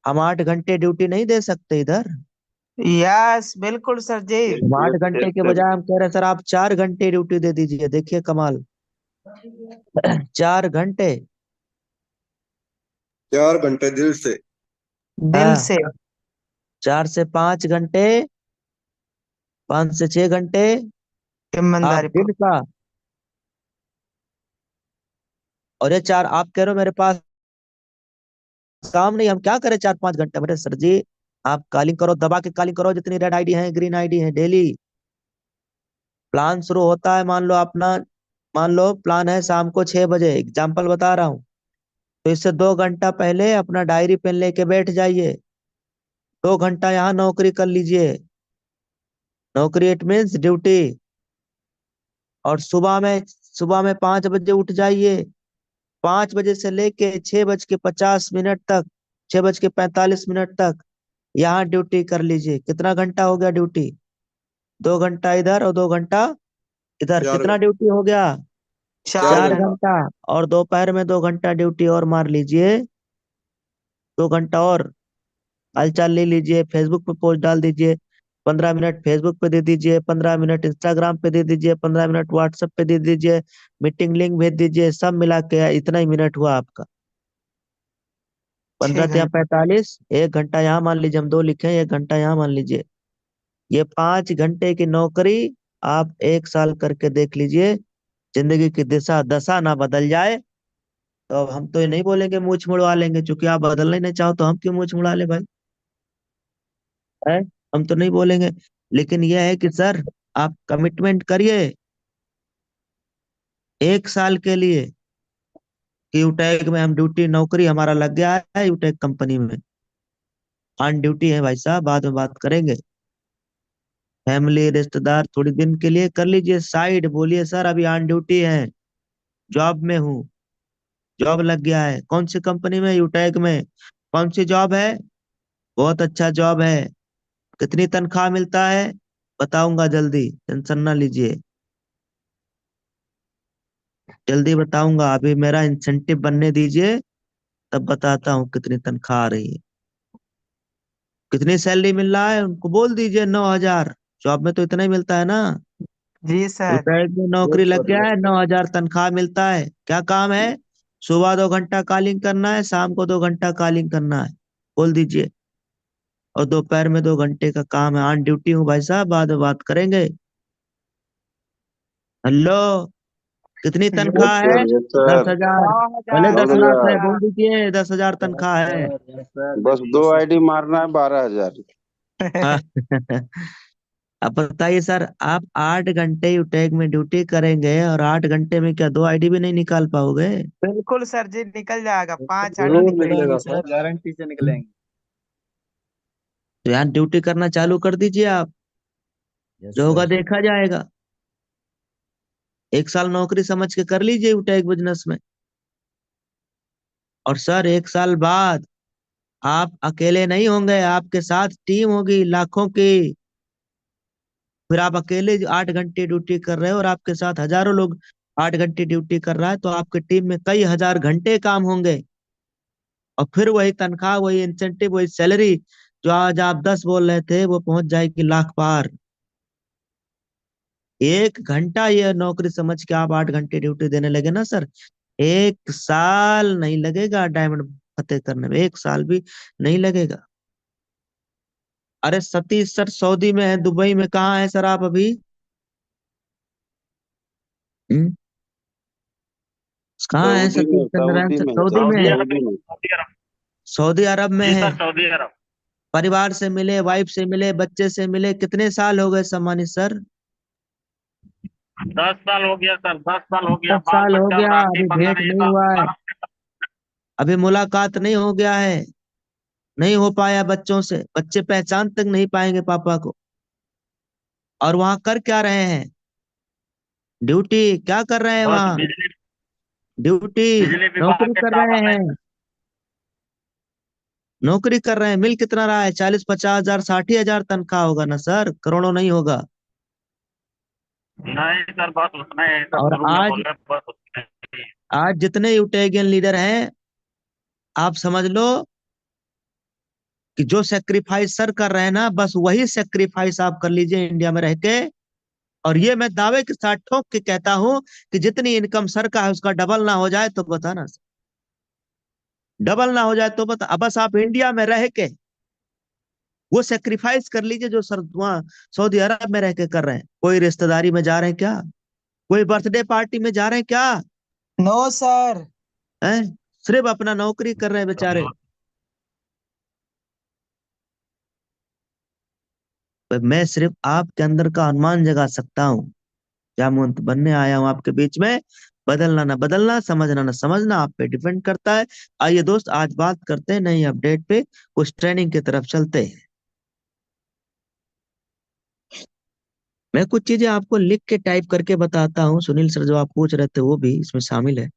हम 8 घंटे ड्यूटी नहीं दे सकते इधर? यस, बिल्कुल सर जी। यस हम आठ यस घंटे यस के सर। बजाय हम कह रहे हैं सर आप 4 घंटे ड्यूटी दे दीजिए, देखिए कमाल। 4 घंटे। 4 घंटे दिल से। दिल हाँ। से। 4 से 5 घंटे, 5 से 6 घंटे आप ईमानदारी दिन का। और ये चार आप कह रहे हो मेरे पास काम नहीं, हम क्या करें 4, 5 घंटे? मेरे सर जी, आप कॉलिंग करो, दबा के कॉलिंग करो, जितनी रेड आईडी है, ग्रीन आईडी है, डेली। प्लान शुरू होता है, मान लो प्लान है शाम को 6 बजे, एग्जाम्पल बता रहा हूँ। तो इससे 2 घंटा पहले अपना डायरी पेन लेके बैठ जाइए। 2 घंटा यहाँ नौकरी कर लीजिए। नौकरी इट मीन्स ड्यूटी। और सुबह में 5 बजे उठ जाइए। 5 बजे से लेके 6:50 तक, 6:45 तक यहाँ ड्यूटी कर लीजिए। कितना घंटा हो गया ड्यूटी? 2 घंटा इधर और 2 घंटा इधर। चार कितना घंटे ड्यूटी हो गया? 4 चार 4 घंटा। घंटे। घंटा और दोपहर में 2 घंटा ड्यूटी और मार लीजिए। 2 घंटा और हालचाल ले लीजिए, फेसबुक पे पोस्ट डाल दीजिए। 15 मिनट फेसबुक पे दे दीजिए, 15 मिनट इंस्टाग्राम पे दे दीजिए, 15 मिनट व्हाट्सएप पे दे दीजिए, मीटिंग लिंक भेज दीजिए। सब मिला के इतना ही मिनट हुआ आपका। 6 15 या घंटे। 45, 1 घंटा यहाँ मान लीजिए, हम 2 लिखे हैं, 1 घंटा यहाँ मान लीजिए। ये 5 घंटे की नौकरी आप 1 साल करके देख लीजिए, जिंदगी की दिशा दशा ना बदल जाए। तो अब हम तो ये नहीं बोलेंगे मूछ मुड़वा लेंगे, क्योंकि आप बदलना ही नहीं चाहो तो हम क्यों मूछ मुड़ा ले भाई? है? हम तो नहीं बोलेंगे। लेकिन यह है कि सर, आप कमिटमेंट करिए 1 साल के लिए कि यूटेक में हम ड्यूटी, नौकरी हमारा लग गया है यूटेक कंपनी में। ऑन ड्यूटी है भाई साहब, बाद में बात करेंगे। फैमिली रिश्तेदार थोड़ी दिन के लिए कर लीजिए साइड, बोलिए सर अभी ऑन ड्यूटी है, जॉब में हूँ, जॉब लग गया है। कौन सी कंपनी में? यूटेक में। कौन सी जॉब है? बहुत अच्छा जॉब है। कितनी तनख्वाह मिलता है? बताऊंगा जल्दी, टेंशन ना लीजिए, जल्दी बताऊंगा। अभी मेरा इंसेंटिव बनने दीजिए, तब बताता हूँ कितनी तनख्वाह आ रही है, कितनी सैलरी मिल रहा है। उनको बोल दीजिए 9,000। जॉब में तो इतना ही मिलता है ना। जी सर। रिटायर्ड में नौकरी यस लग सर, गया यस है, सर। 9,000 तनख्वाह मिलता है। क्या काम है? सुबह 2 घंटा कॉलिंग करना है, शाम को 2 घंटा कॉलिंग करना है, बोल दीजिए। और दोपहर में 2 घंटे का काम है। ऑन ड्यूटी हूँ भाई साहब, बाद में बात करेंगे। हेलो। कितनी यस तनख्वाह है? यस सर, यस दस सर। हजार 9,000, भले 10 लाख है, 9,000। बोल दीजिए 10,000 तनख्वाह है। बस 2 आईडी मारना है, 12 हजार। हाँ। अब बताइए सर, आप 8 घंटे यूटेक में ड्यूटी करेंगे और 8 घंटे में क्या 2 आईडी भी नहीं निकाल पाओगे? बिल्कुल सर जी, निकल जाएगा, 5 आईडी जरूर निकलेगा। निकलेगा सर। गारंटी से निकलेंगे। तो यहाँ ड्यूटी करना चालू कर दीजिए आप, यस जो होगा सर। देखा जाएगा। 1 साल नौकरी समझ के कर लीजिए यूटेक बिजनेस में। और सर 1 साल बाद आप अकेले नहीं होंगे, आपके साथ टीम होगी लाखों की। फिर आप अकेले 8 घंटे ड्यूटी कर रहे हो और आपके साथ हजारों लोग 8 घंटे ड्यूटी कर रहा है, तो आपके टीम में कई हजार घंटे काम होंगे। और फिर वही तनख्वाह, वही इंसेंटिव, वही सैलरी, जो आज आप 10 बोल रहे थे, वो पहुंच जाएगी लाख पार। 1 घंटा ये नौकरी समझ के आप 8 घंटे ड्यूटी देने लगे ना सर, 1 साल नहीं लगेगा डायमंड फतेह करने में, 1 साल भी नहीं लगेगा। अरे सतीश सर सऊदी में है, दुबई में, कहाँ है सर आप अभी? हम्म, कहाँ है सऊदी में, सतीश चंद्र सऊदी सर? में, सऊदी में है, सऊदी में। सऊदी अरब में है। परिवार से मिले, वाइफ से मिले, बच्चे से मिले, कितने साल हो गए सम्मानित सर? 10 साल हो गया सर, 10 साल हो गया। 10 साल हो बच्चा गया, राखी अभी भेंट बंधन ये नहीं हुआ है, अभी मुलाकात नहीं हो गया है, नहीं हो पाया बच्चों से, बच्चे पहचान तक नहीं पाएंगे पापा को। और वहां कर क्या रहे हैं? ड्यूटी क्या कर रहे हैं बस वहां? बिजली ड्यूटी, बिजली विभाग नौकरी के कर रहे टावर में। हैं, नौकरी कर रहे हैं। मिल कितना रहा है? 40-50 हजार, 60 हजार तनख्वाह होगा ना सर, करोड़ों नहीं होगा। नहीं सर, बस उसमें ही सब और शुरू में आज बोले, बस उसमें ही। आज जितने यूटेगियन लीडर हैं, आप समझ लो कि जो सेक्रीफाइस सर कर रहे हैं ना, बस वही सेक्रीफाइस आप कर लीजिए इंडिया में रह के। और ये मैं दावे के साथ ठोक के कहता हूं कि जितनी इनकम सर का है उसका डबल ना हो जाए तो बताना सर, डबल ना हो जाए तो बता। अब बस आप इंडिया में रह के वो सेक्रीफाइस कर लीजिए जो सर वहाँ सऊदी अरब में रह के कर रहे हैं। कोई रिश्तेदारी में जा रहे हैं क्या? कोई बर्थडे पार्टी में जा रहे हैं क्या? No sir. हैं? सिर्फ अपना नौकरी कर रहे हैं बेचारे। मैं सिर्फ आपके अंदर का अनुमान जगा सकता हूँ। क्या मंत्र बनने आया हूँ आपके बीच में। बदलना ना बदलना, समझना ना समझना, आप पे डिपेंड करता है। आइए दोस्त, आज बात करते हैं नई अपडेट पे, कुछ ट्रेनिंग की तरफ चलते हैं। मैं कुछ चीजें आपको लिख के टाइप करके बताता हूँ। सुनील सर जो आप पूछ रहे थे वो भी इसमें शामिल है।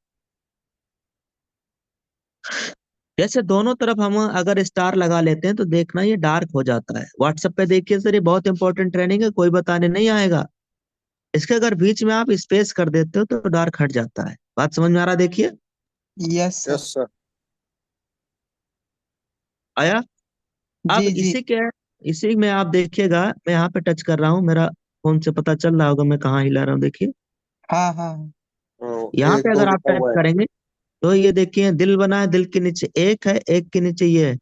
जैसे दोनों तरफ हम अगर स्टार लगा लेते हैं तो देखना ये डार्क हो जाता है। व्हाट्सएप पे देखिए सर, ये बहुत इंपॉर्टेंट ट्रेनिंग है, कोई बताने नहीं आएगा। इसके अगर बीच में आप स्पेस कर देते हो तो डार्क हट जाता है। बात समझ में आ रहा है? देखिए यस सर। Yes sir. आया। अब जी जी। इसी में आप देखिएगा, मैं यहाँ पे टच कर रहा हूँ, मेरा फोन से पता चल रहा होगा मैं कहाँ हिला रहा हूँ। देखिए हाँ हाँ। यहाँ पे एक दो अगर आप लिखा टच हुआ है। करेंगे तो ये देखिए दिल बना है, दिल के नीचे एक है, एक के नीचे ये है।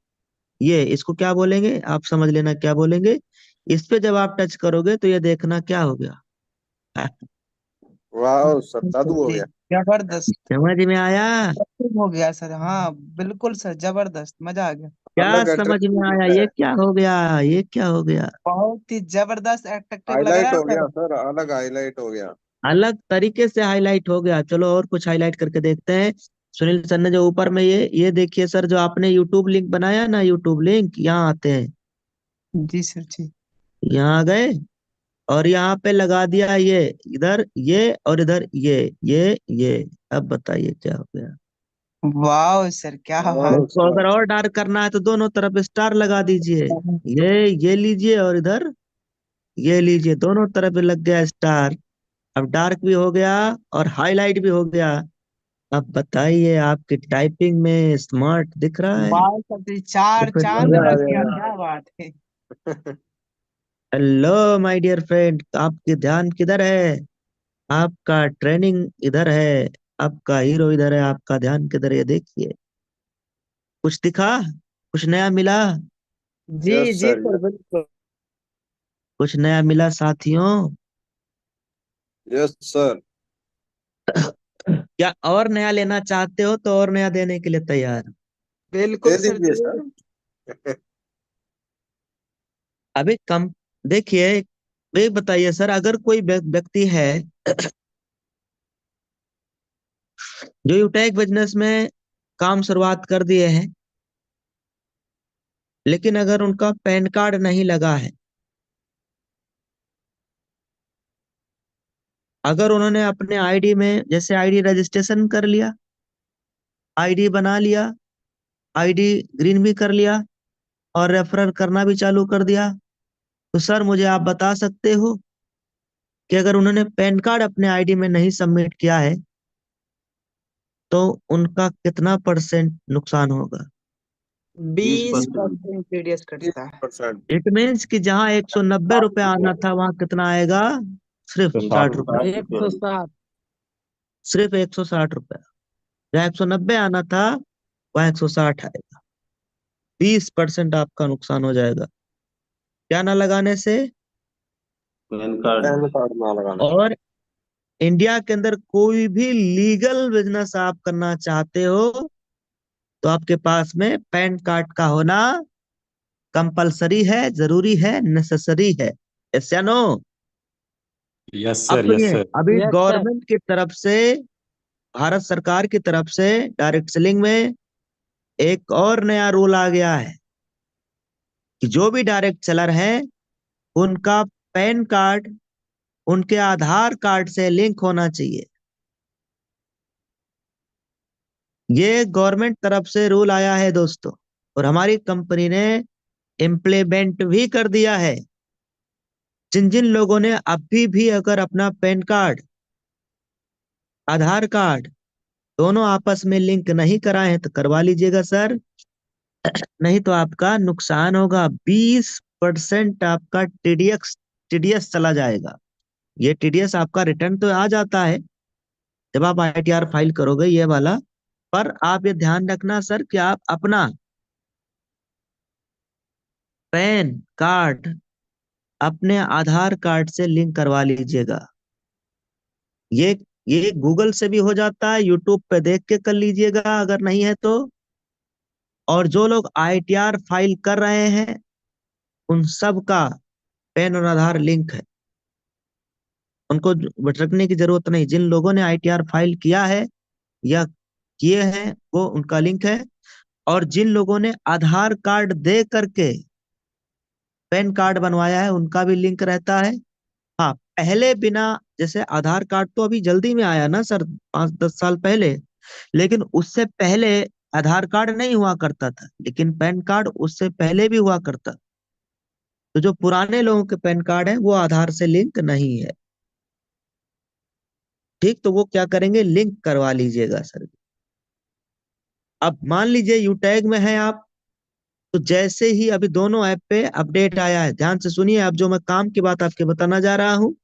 ये इसको क्या बोलेंगे आप समझ लेना क्या बोलेंगे। इस पे जब आप टच करोगे तो ये देखना क्या हो गया। वाह सर, जादू हो जी, गया। जबरदस्त। समझ में आया? हो गया सर, हाँ बिल्कुल सर, जबरदस्त, मजा आ गया। क्या अलग समझ अट्रैक्टिव में दिख आया? रहा ये है। क्या हो गया? ये क्या हो गया? बहुत ही जबरदस्त अट्रैक्टिव लग रहा हाईलाइट है हो सर। गया सर, अलग हाईलाइट हो गया। अलग तरीके से हाईलाइट हो गया। चलो और कुछ हाईलाइट करके देखते हैं। सुनील सर ने जो ऊपर में ये देखिए सर, जो आपने यूट्यूब लिंक बनाया ना, यूट्यूब लिंक यहाँ आते हैं, जी सर जी। यहाँ आ गए और यहाँ पे लगा दिया ये, इधर ये और इधर ये। अब बताइए क्या हो गया। वाह सर, क्या वाह बात उसको सर। अगर और डार्क करना है तो दोनों तरफ स्टार लगा दीजिए। है। ये लीजिए और इधर ये लीजिए, दोनों तरफ लग गया स्टार। अब डार्क भी हो गया और हाईलाइट भी हो गया। अब बताइए आपकी टाइपिंग में स्मार्ट दिख रहा है? वाह सर जी, चार तो फिर चांद मजा आ लग गया, गया। क्या बात है। हेलो माय डियर फ्रेंड, आपके ध्यान किधर है? आपका ट्रेनिंग इधर है, आपका हीरो इधर है, आपका ध्यान किधर है? ये देखिए, कुछ दिखा, कुछ नया मिला, जी यस जी सर, सर बिल्कुल। कुछ नया मिला साथियों। Yes sir. क्या और नया लेना चाहते हो तो और नया देने के लिए तैयार। बिल्कुल दे सर दीजिए जी। सर। अभी कम देखिए, ये बताइए सर, अगर कोई व्यक्ति है जो यूटेक बिजनेस में काम शुरुआत कर दिए हैं, लेकिन अगर उनका पैन कार्ड नहीं लगा है, अगर उन्होंने अपने आईडी में जैसे आईडी रजिस्ट्रेशन कर लिया, आईडी बना लिया, आईडी ग्रीन भी कर लिया और रेफरल करना भी चालू कर दिया, तो सर मुझे आप बता सकते हो कि अगर उन्होंने पैन कार्ड अपने आईडी में नहीं सबमिट किया है तो उनका कितना परसेंट नुकसान होगा? 20%। 20% टीडीएस कटता है। 20%। इट मीन्स कि जहां 190 रुपए आना था वहां कितना आएगा? सिर्फ 60 रुपए। 160। सिर्फ 160 रुपए। जहाँ 190 आना था वहां 160 आएगा। 20% आपका नुकसान हो जाएगा। क्या ना लगाने से? पैन कार्ड ना लगाना। और इंडिया के अंदर कोई भी लीगल बिजनेस आप करना चाहते हो तो आपके पास में पैन कार्ड का होना कंपलसरी है, जरूरी है, नेसेसरी है। यस या नो? यस अब सर, यस सुनिए, सर। अभी यस सर। गवर्नमेंट की तरफ से, भारत सरकार की तरफ से डायरेक्ट सेलिंग में एक और नया रूल आ गया है कि जो भी डायरेक्ट सेलर है उनका पैन कार्ड उनके आधार कार्ड से लिंक होना चाहिए। ये गवर्नमेंट तरफ से रूल आया है दोस्तों, और हमारी कंपनी ने इम्प्लीमेंट भी कर दिया है। जिन जिन लोगों ने अभी भी अगर अपना पैन कार्ड, आधार कार्ड दोनों आपस में लिंक नहीं कराए हैं तो करवा लीजिएगा सर, नहीं तो आपका नुकसान होगा। 20% आपका टीडीएस चला जाएगा। ये टीडीएस आपका रिटर्न तो आ जाता है जब आप आईटीआर फाइल करोगे ये वाला, पर आप ये ध्यान रखना सर कि आप अपना पैन कार्ड अपने आधार कार्ड से लिंक करवा लीजिएगा। ये गूगल से भी हो जाता है, यूट्यूब पे देख के कर लीजिएगा अगर नहीं है तो। और जो लोग आईटीआर फाइल कर रहे हैं उन सब का पैन और आधार लिंक है, उनको भटकने की जरूरत नहीं। जिन लोगों ने आईटीआर फाइल किया है या किए हैं वो उनका लिंक है, और जिन लोगों ने आधार कार्ड दे करके पैन कार्ड बनवाया है उनका भी लिंक रहता है। हाँ, पहले बिना, जैसे आधार कार्ड तो अभी जल्दी में आया ना सर, 5-10 साल पहले, लेकिन उससे पहले आधार कार्ड नहीं हुआ करता था, लेकिन पैन कार्ड उससे पहले भी हुआ करता। तो जो पुराने लोगों के पैन कार्ड है वो आधार से लिंक नहीं है, ठीक? तो वो क्या करेंगे, लिंक करवा लीजिएगा सर। अब मान लीजिए यूटैग में है आप, तो जैसे ही अभी दोनों ऐप पे अपडेट आया है, ध्यान से सुनिए, अब जो मैं काम की बात आपके बताने जा रहा हूँ,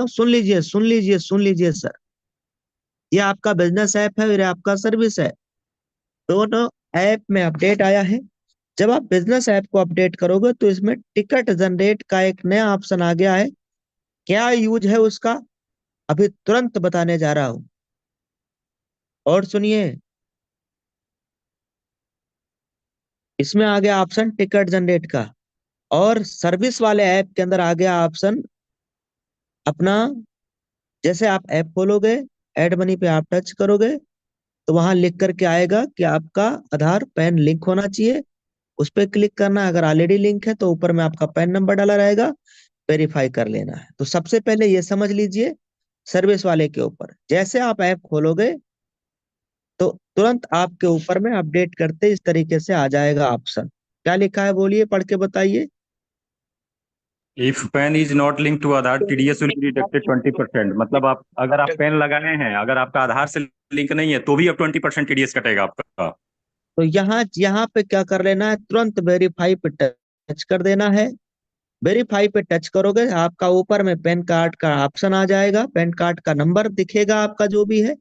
सुन लीजिए, सुन लीजिए, सुन लीजिए सर। ये आपका बिजनेस ऐप है और ये आपका सर्विस है, दोनों ऐप में अपडेट आया है। जब आप बिजनेस ऐप को अपडेट करोगे तो इसमें टिकट जनरेट का एक नया ऑप्शन आ गया है। क्या यूज है उसका, अभी तुरंत बताने जा रहा हूं। और सुनिए, इसमें आ गया ऑप्शन टिकट जनरेट का, और सर्विस वाले ऐप के अंदर आ गया ऑप्शन अपना, जैसे आप ऐप खोलोगे, ऐड मनी पे आप टच करोगे तो वहां लिख करके आएगा कि आपका आधार पैन लिंक होना चाहिए। उस पर क्लिक करना, अगर ऑलरेडी लिंक है तो ऊपर में आपका पैन नंबर डाला रहेगा, वेरीफाई कर लेना है। तो सबसे पहले ये समझ लीजिए, सर्विस वाले के ऊपर जैसे आप ऐप खोलोगे तो तुरंत आपके ऊपर में अपडेट करते इस तरीके से आ जाएगा ऑप्शन। क्या लिखा है बोलिए, पढ़ के बताइए। If PAN is not link to Aadhaar, TDS will be deducted 20%। मतलब आप, अगर आप पैन लगाए हैं, अगर आपका आधार से लिंक नहीं है तो भी अब 20% टीडीएस कटेगा आपका। तो यहाँ यहाँ पे क्या कर लेना है, तुरंत वेरीफाई पे टच कर देना है। वेरीफाई पे टच करोगे, आपका ऊपर में पैन कार्ड का ऑप्शन आ जाएगा, पैन कार्ड का नंबर दिखेगा आपका जो भी है।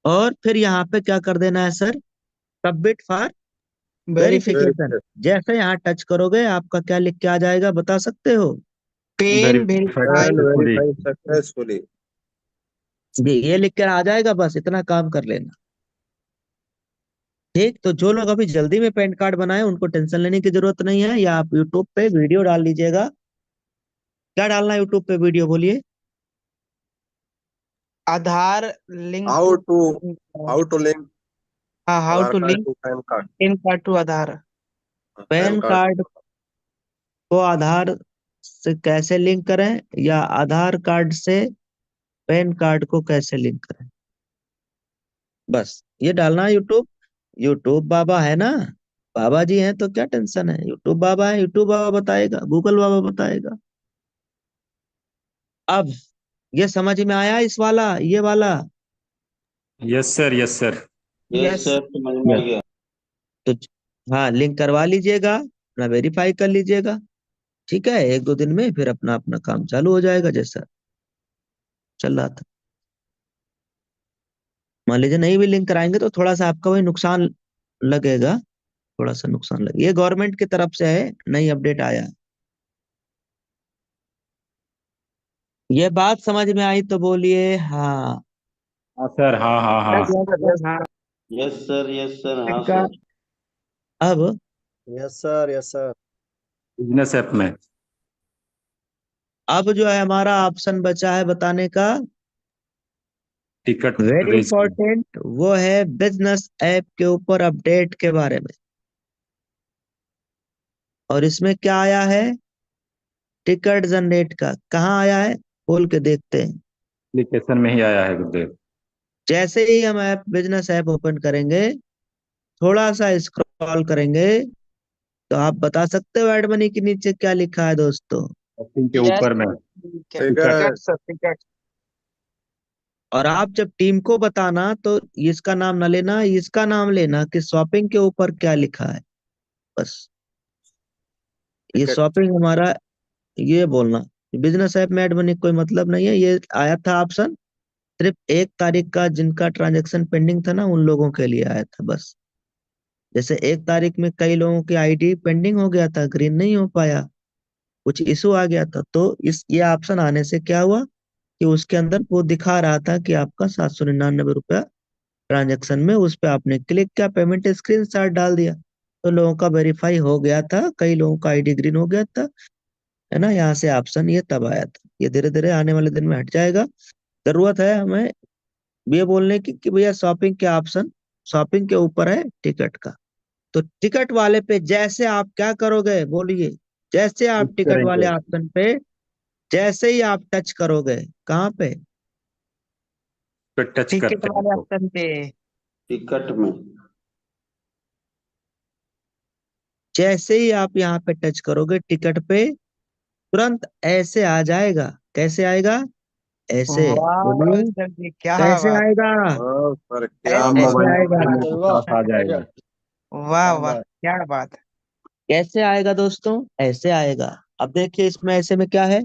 और फिर यहाँ पे क्या कर देना है सर, सबमिट फॉर वेरिफिकेशन। जैसे यहाँ टच करोगे आपका क्या लिख के आ जाएगा, बता सकते हो? PAN verify verify successfully. ये लिख कर आ जाएगा, बस इतना काम कर लेना, ठीक? तो जो लोग अभी जल्दी में पैन कार्ड बनाए उनको टेंशन लेने की जरूरत नहीं है, या आप यूट्यूब पे वीडियो डाल लीजिएगा। क्या डालना है यूट्यूब पे वीडियो, बोलिए? Aadhaar link how to link हाँ, how Aadhaar to card link to PAN card. PAN card to Aadhaar. PAN card को आधार से कैसे लिंक करें, या आधार कार्ड से पैन कार्ड को कैसे लिंक करें, बस ये डालना है। यूट्यूब बाबा है ना, बाबा जी हैं तो क्या टेंशन है, यूट्यूब बाबा है, यूट्यूब बाबा बताएगा, गूगल बाबा बताएगा। अब ये समझ में आया इस वाला, ये वाला? Yes sir, yes sir. Yes sir, समझ में आ गया। तो हाँ, लिंक करवा लीजिएगा, अपना वेरीफाई कर लीजिएगा, ठीक है? 1-2 दिन में फिर अपना अपना काम चालू हो जाएगा जैसा चल रहा था। मान लीजिए नहीं भी लिंक कराएंगे तो थोड़ा सा आपका वही नुकसान लगेगा, थोड़ा सा नुकसान लगेगा। ये गवर्नमेंट की तरफ से है, नई अपडेट आया है। ये बात समझ में आई तो बोलिए हाँ। हाँ सर, हाँ हाँ हाँ। हाँ। यस सर हाँ का सर। अब यस सर। बिजनेस ऐप में अब जो है हमारा ऑप्शन बचा है बताने का, टिकट वेरी रजिस्ट्री। इंपॉर्टेंट, वो है बिजनेस ऐप के ऊपर अपडेट के बारे में। और इसमें क्या आया है, टिकट जनरेट का कहाँ आया है, खोल के देखते हैं। एप्लीकेशन में ही आया है गुरुदेव। जैसे ही हम ऐप बिजनेस ऐप ओपन करेंगे, थोड़ा सा स्क्रॉल करेंगे, तो आप बता सकते हो एड मनी के नीचे क्या लिखा है दोस्तों। शॉपिंग के यस ऊपर में टिकट टिकट। Sir ticket. और आप जब टीम को बताना तो इसका नाम ना लेना, इसका नाम लेना कि शॉपिंग के ऊपर क्या लिखा है, बस ये टिकट। शॉपिंग हमारा, ये बोलना। बिजनेस ऐप में एड मनी कोई मतलब नहीं है, ये आया था ऑप्शन सिर्फ 1 तारीख का, जिनका ट्रांजैक्शन पेंडिंग था ना उन लोगों के लिए आया था बस। जैसे 1 तारीख में कई लोगों की आईडी पेंडिंग हो गया था, ग्रीन नहीं हो पाया, कुछ इशू आ गया था, तो इस ये ऑप्शन आने से क्या हुआ कि उसके अंदर वो दिखा रहा था कि आपका 799 रुपया ट्रांजैक्शन में, उस पे आपने क्लिक किया, पेमेंट स्क्रीनशॉट डाल दिया, तो लोगों का वेरीफाई हो गया था, कई लोगों का आईडी ग्रीन हो गया था, है ना। यहाँ से ऑप्शन ये तब आया था, ये धीरे धीरे आने वाले दिन में हट जाएगा। जरूरत है हमें ये बोलने की कि भैया शॉपिंग के ऑप्शन, शॉपिंग के ऊपर है टिकट का। तो टिकट वाले पे जैसे आप क्या करोगे बोलिए, जैसे क्लिक आप टिकट वाले करेंगे ऑप्शन पे जैसे ही आप टच करोगे, कहाँ पे, तो टच टिकट करते हैं वाले तो ऑप्शन पे। टिकट में। जैसे ही आप यहाँ पे टच करोगे टिकट पे, तुरंत ऐसे आ जाएगा, कैसे आएगा, ऐसे वाह बोलिए, सर जी क्या कैसे बात। आएगा, वाह सर क्या हाँ, ऐसे ऐसे मोबाइल आएगा, नंबर मेरे साथ आ जाएगा। वाह वाह क्या बात। कैसे आएगा दोस्तों, ऐसे आएगा। अब देखिए इसमें ऐसे में क्या है,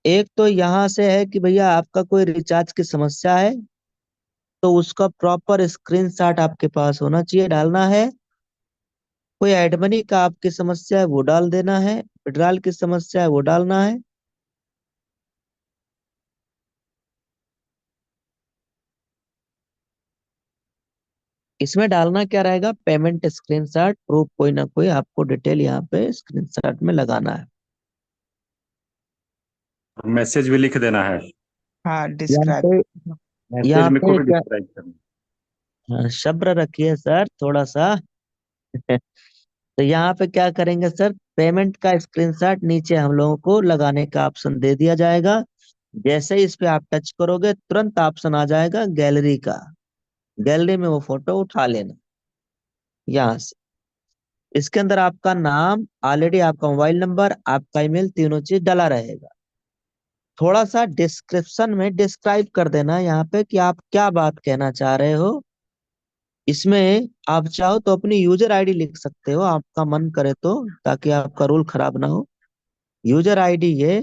एक तो यहाँ से है कि भैया आपका कोई रिचार्ज की समस्या है, तो उसका प्रॉपर स्क्रीनशॉट आपके पास होना चाहिए, डालना है। कोई एड मनी का आपकी समस्या है वो डाल देना है, विड्रॉल की समस्या है वो डालना है। इसमें डालना क्या रहेगा, पेमेंट स्क्रीनशॉट प्रूफ, कोई ना कोई आपको डिटेल यहाँ पे स्क्रीनशॉट में लगाना है। मैसेज भी लिख देना है। हाँ यहाँ डिस्क्राइब। पे मैसेज यहाँ में को पे भी क्या, डिस्क्राइब करना हाँ, सब्र रखिए सर थोड़ा सा। तो यहाँ पे क्या करेंगे सर, पेमेंट का स्क्रीनशॉट नीचे हम लोगों को लगाने का ऑप्शन दे दिया जाएगा। जैसे ही इस पे आप टच करोगे, तुरंत ऑप्शन आ जाएगा गैलरी का, गैलरी में वो फोटो उठा लेना यहाँ से। इसके अंदर आपका नाम, ऑलरेडी आपका मोबाइल नंबर, आपका ईमेल, तीनों चीज डला रहेगा। थोड़ा सा डिस्क्रिप्शन में डिस्क्राइब कर देना यहाँ पे कि आप क्या बात कहना चाह रहे हो। इसमें आप चाहो तो अपनी यूजर आईडी लिख सकते हो, आपका मन करे तो, ताकि आपका रूल खराब ना हो। यूजर आईडी ये,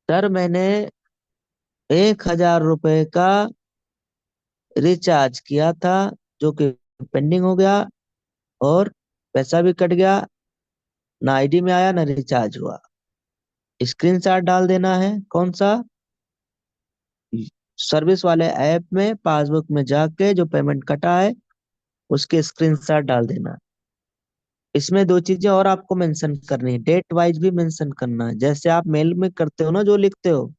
सर मैंने 1,000 रुपए का रिचार्ज किया था, जो कि पेंडिंग हो गया, और पैसा भी कट गया, ना आईडी में आया ना रिचार्ज हुआ। स्क्रीनशॉट डाल देना है, कौन सा, सर्विस वाले ऐप में पासबुक में जाके जो पेमेंट कटा है उसके स्क्रीनशॉट डाल देना। इसमें दो चीजें और आपको मेंशन करनी है, डेट वाइज भी मेंशन करना है, जैसे आप मेल में करते हो ना जो लिखते हो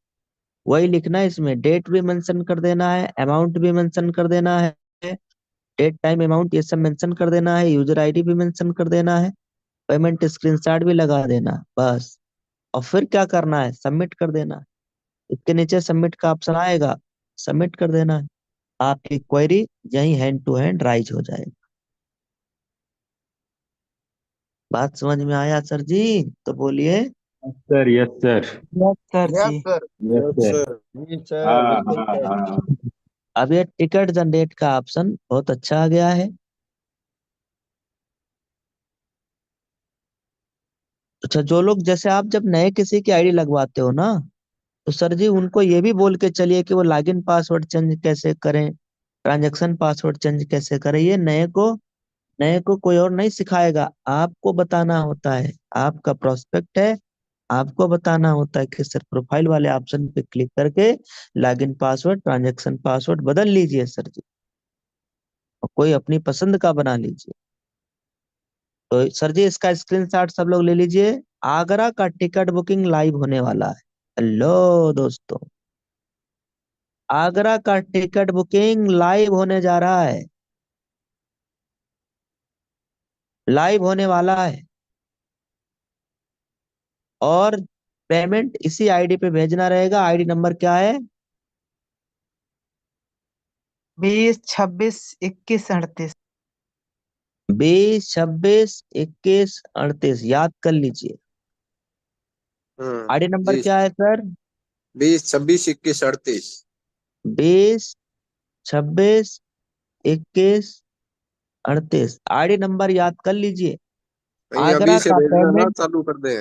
वही लिखना है। इसमें डेट भी मेंशन कर देना है, अमाउंट भी मेंशन कर देना है, डेट टाइम अमाउंट ये सब मेंशन कर देना है, यूजर आईडी भी मेंशन कर देना है, पेमेंट स्क्रीनशॉट भी लगा देना, बस। और फिर क्या करना है, सबमिट कर देना है। इसके नीचे सबमिट का ऑप्शन आएगा, सबमिट कर देना है, आपकी क्वेरी यही हैंड टू हैंड राइज हो जाएगी। बात समझ में आया सर जी, तो बोलिए। है। Sir yes sir. Yes sir yes जी। Sir. Yes yes sir. Sir. जी सर हाँ बिल्कुल हाँ सर। हाँ। अब ये टिकट जनरेट का ऑप्शन बहुत अच्छा आ गया है। अच्छा, जो लोग जैसे आप जब नए किसी की आईडी लगवाते हो ना, तो सर जी उनको ये भी बोल के चलिए कि वो लॉगिन पासवर्ड चेंज कैसे करें, ट्रांजैक्शन पासवर्ड चेंज कैसे करें, ये नए को कोई और नहीं सिखाएगा, आपको बताना होता है। आपका प्रोस्पेक्ट है, आपको बताना होता है कि सर प्रोफाइल वाले ऑप्शन पे क्लिक करके लॉगिन पासवर्ड ट्रांजैक्शन पासवर्ड बदल लीजिए सर जी, और कोई अपनी पसंद का बना लीजिए। तो सर जी इसका स्क्रीनशॉट सब लोग ले लीजिए। आगरा का टिकट बुकिंग लाइव होने वाला है। हेलो दोस्तों, आगरा का टिकट बुकिंग लाइव होने जा रहा है, लाइव होने वाला है। और पेमेंट इसी आईडी पे भेजना रहेगा। आईडी नंबर क्या है? 20 26 21 38। 20 26 21 38 याद कर लीजिए। आईडी नंबर जी, क्या है सर? 20 26 21 38। 20 26 21 38। आईडी नंबर याद कर लीजिए। कहीं अभी आगरा से का भेजना ना पेमेंट, चालू कर दे।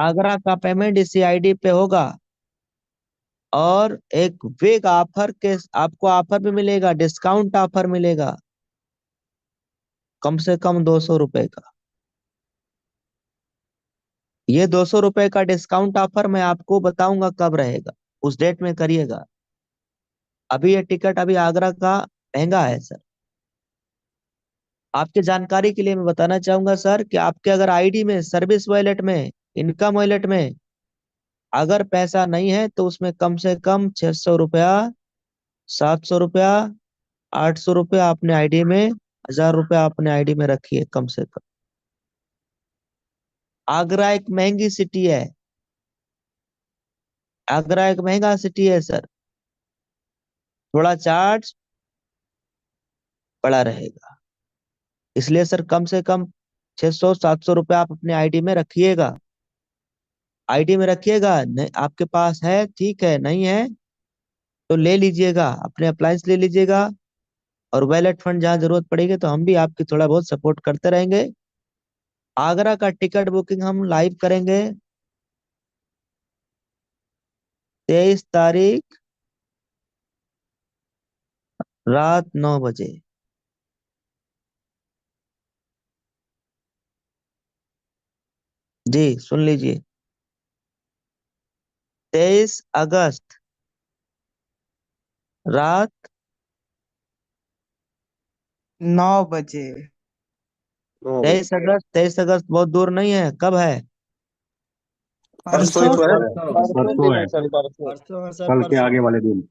आगरा का पेमेंट इसी आईडी पे होगा। और एक वेग ऑफर के आपको ऑफर भी मिलेगा, डिस्काउंट ऑफर मिलेगा कम से कम 200 रुपए का। ये 200 रुपए का डिस्काउंट ऑफर मैं आपको बताऊंगा कब रहेगा, उस डेट में करिएगा। अभी ये टिकट अभी आगरा का महंगा है सर। आपकी जानकारी के लिए मैं बताना चाहूंगा सर कि आपके अगर आईडी में सर्विस वॉलेट में इनकम वॉलेट में अगर पैसा नहीं है तो उसमें कम से कम 600 रुपया 700 रुपया 800 रुपया अपने आईडी में, 1000 रुपया अपने आईडी में रखिए कम से कम। आगरा एक महंगी सिटी है, आगरा एक महंगा सिटी है सर, थोड़ा चार्ज बड़ा रहेगा। इसलिए सर कम से कम 600 700 रुपया आप अपने आईडी में रखिएगा। आईडी में रखिएगा, नहीं आपके पास है ठीक है, नहीं है तो ले लीजिएगा, अपने अप्लायंस ले लीजिएगा। और वैलेट फंड जहाँ जरूरत पड़ेगी तो हम भी आपकी थोड़ा बहुत सपोर्ट करते रहेंगे। आगरा का टिकट बुकिंग हम लाइव करेंगे 23 तारीख रात 9 बजे। जी सुन लीजिए, 23 अगस्त रात 9 बजे। 9 बजे। 23 अगस्त 23 अगस्त बहुत दूर नहीं है, कब है? परसों ही परसों। तो है। परसों है, परसों है सर, कल के परसों। आगे वाले दिन।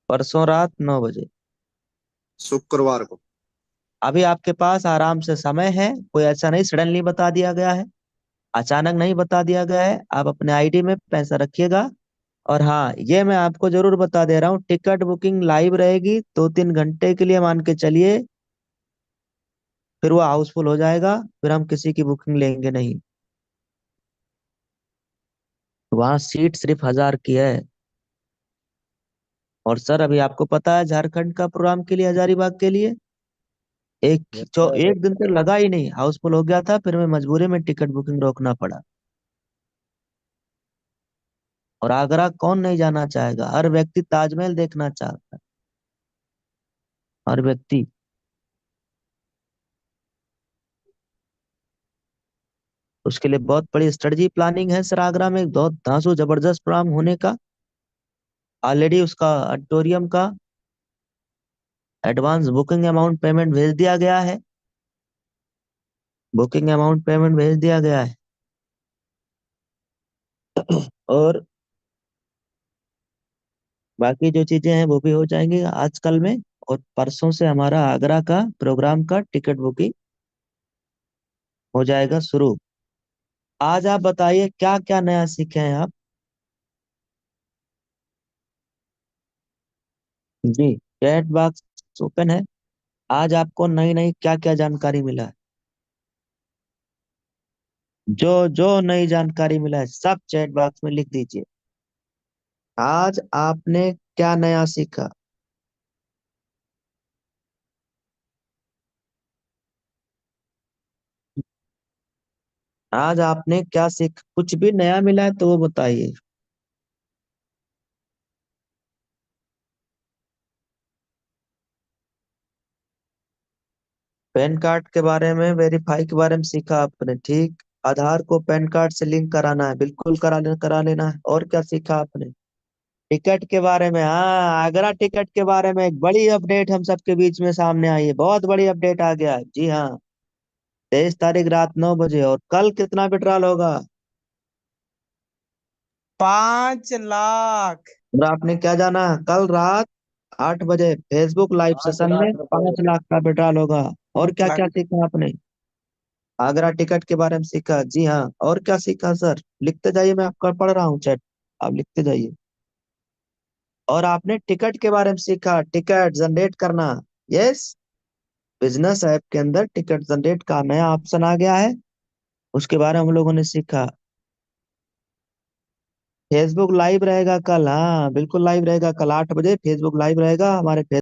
परसों रात 9 बजे। शुक्रवार को। अभी आपके पास आराम से समय है, कोई ऐसा नहीं सडनली बता दिया गया है, अचानक नहीं बता दिया गया है। आप अपने आईडी में पैसा रखिएगा। और हाँ, ये मैं आपको जरूर बता दे रहा हूँ, टिकट बुकिंग लाइव रहेगी 2 3 घंटे के लिए मान के चलिए, फिर वो हाउसफुल हो जाएगा, फिर हम किसी की बुकिंग लेंगे नहीं। वहां सीट सिर्फ 1000 की है। और सर अभी आपको पता है झारखंड का प्रोग्राम के लिए हजारीबाग के लिए एक दिन तो लगा ही नहीं, हाउसफुल हो गया था, फिर मैं मजबूरी में टिकट बुकिंग रोकना पड़ा। और आगरा कौन नहीं जाना चाहेगा, हर व्यक्ति ताजमहल देखना चाहता है, हर व्यक्ति। उसके लिए बहुत बड़ी स्ट्रेटजी प्लानिंग है सर, आगरा में बहुत धांसू जबरदस्त प्रोग्राम होने का। ऑलरेडी उसका ऑडिटोरियम का एडवांस बुकिंग अमाउंट पेमेंट भेज दिया गया है, बुकिंग अमाउंट पेमेंट भेज दिया गया है। और बाकी जो चीजें हैं वो भी हो जाएंगी आजकल में। और परसों से हमारा आगरा का प्रोग्राम का टिकट बुकिंग हो जाएगा शुरू। आज आप बताइए क्या क्या नया सीखे हैं आप? जी, चैट बॉक्स ओपन है। आज आपको नई नई क्या क्या जानकारी मिला है? जो जो नई जानकारी मिला है सब चैट बॉक्स में लिख दीजिए। आज आपने क्या नया सीखा? आज आपने क्या सीख, कुछ भी नया मिला है तो वो बताइए। पैन कार्ड के बारे में, वेरीफाई के बारे में सीखा आपने, ठीक। आधार को पैन कार्ड से लिंक कराना है, बिल्कुल करा लेना है। और क्या सीखा आपने? टिकट के बारे में, हाँ, आगरा टिकट के बारे में एक बड़ी अपडेट हम सबके बीच में सामने आई है, बहुत बड़ी अपडेट आ गया है। जी हाँ, 23 तारीख रात 9 बजे। और कल कितना विड्रॉल होगा? 5 लाख। और आपने क्या जाना? कल रात 8 बजे फेसबुक लाइव 5 सेशन में लाख रुपए 5 लाख का विड्रॉल होगा। और क्या लाख। क्या सीखा आपने? आगरा टिकट के बारे में सीखा। जी हाँ, और क्या सीखा सर? लिखते जाइए, मैं आपका पढ़ रहा हूँ चैट, आप लिखते जाइए। और आपने टिकट के बारे में सीखा, टिकट जनरेट करना। यस, बिजनेस ऐप के अंदर टिकट जनरेट का नया ऑप्शन आ गया है, उसके बारे में हम लोगों ने सीखा। फेसबुक लाइव रहेगा कल, हाँ बिल्कुल लाइव रहेगा कल 8 बजे फेसबुक लाइव रहेगा हमारे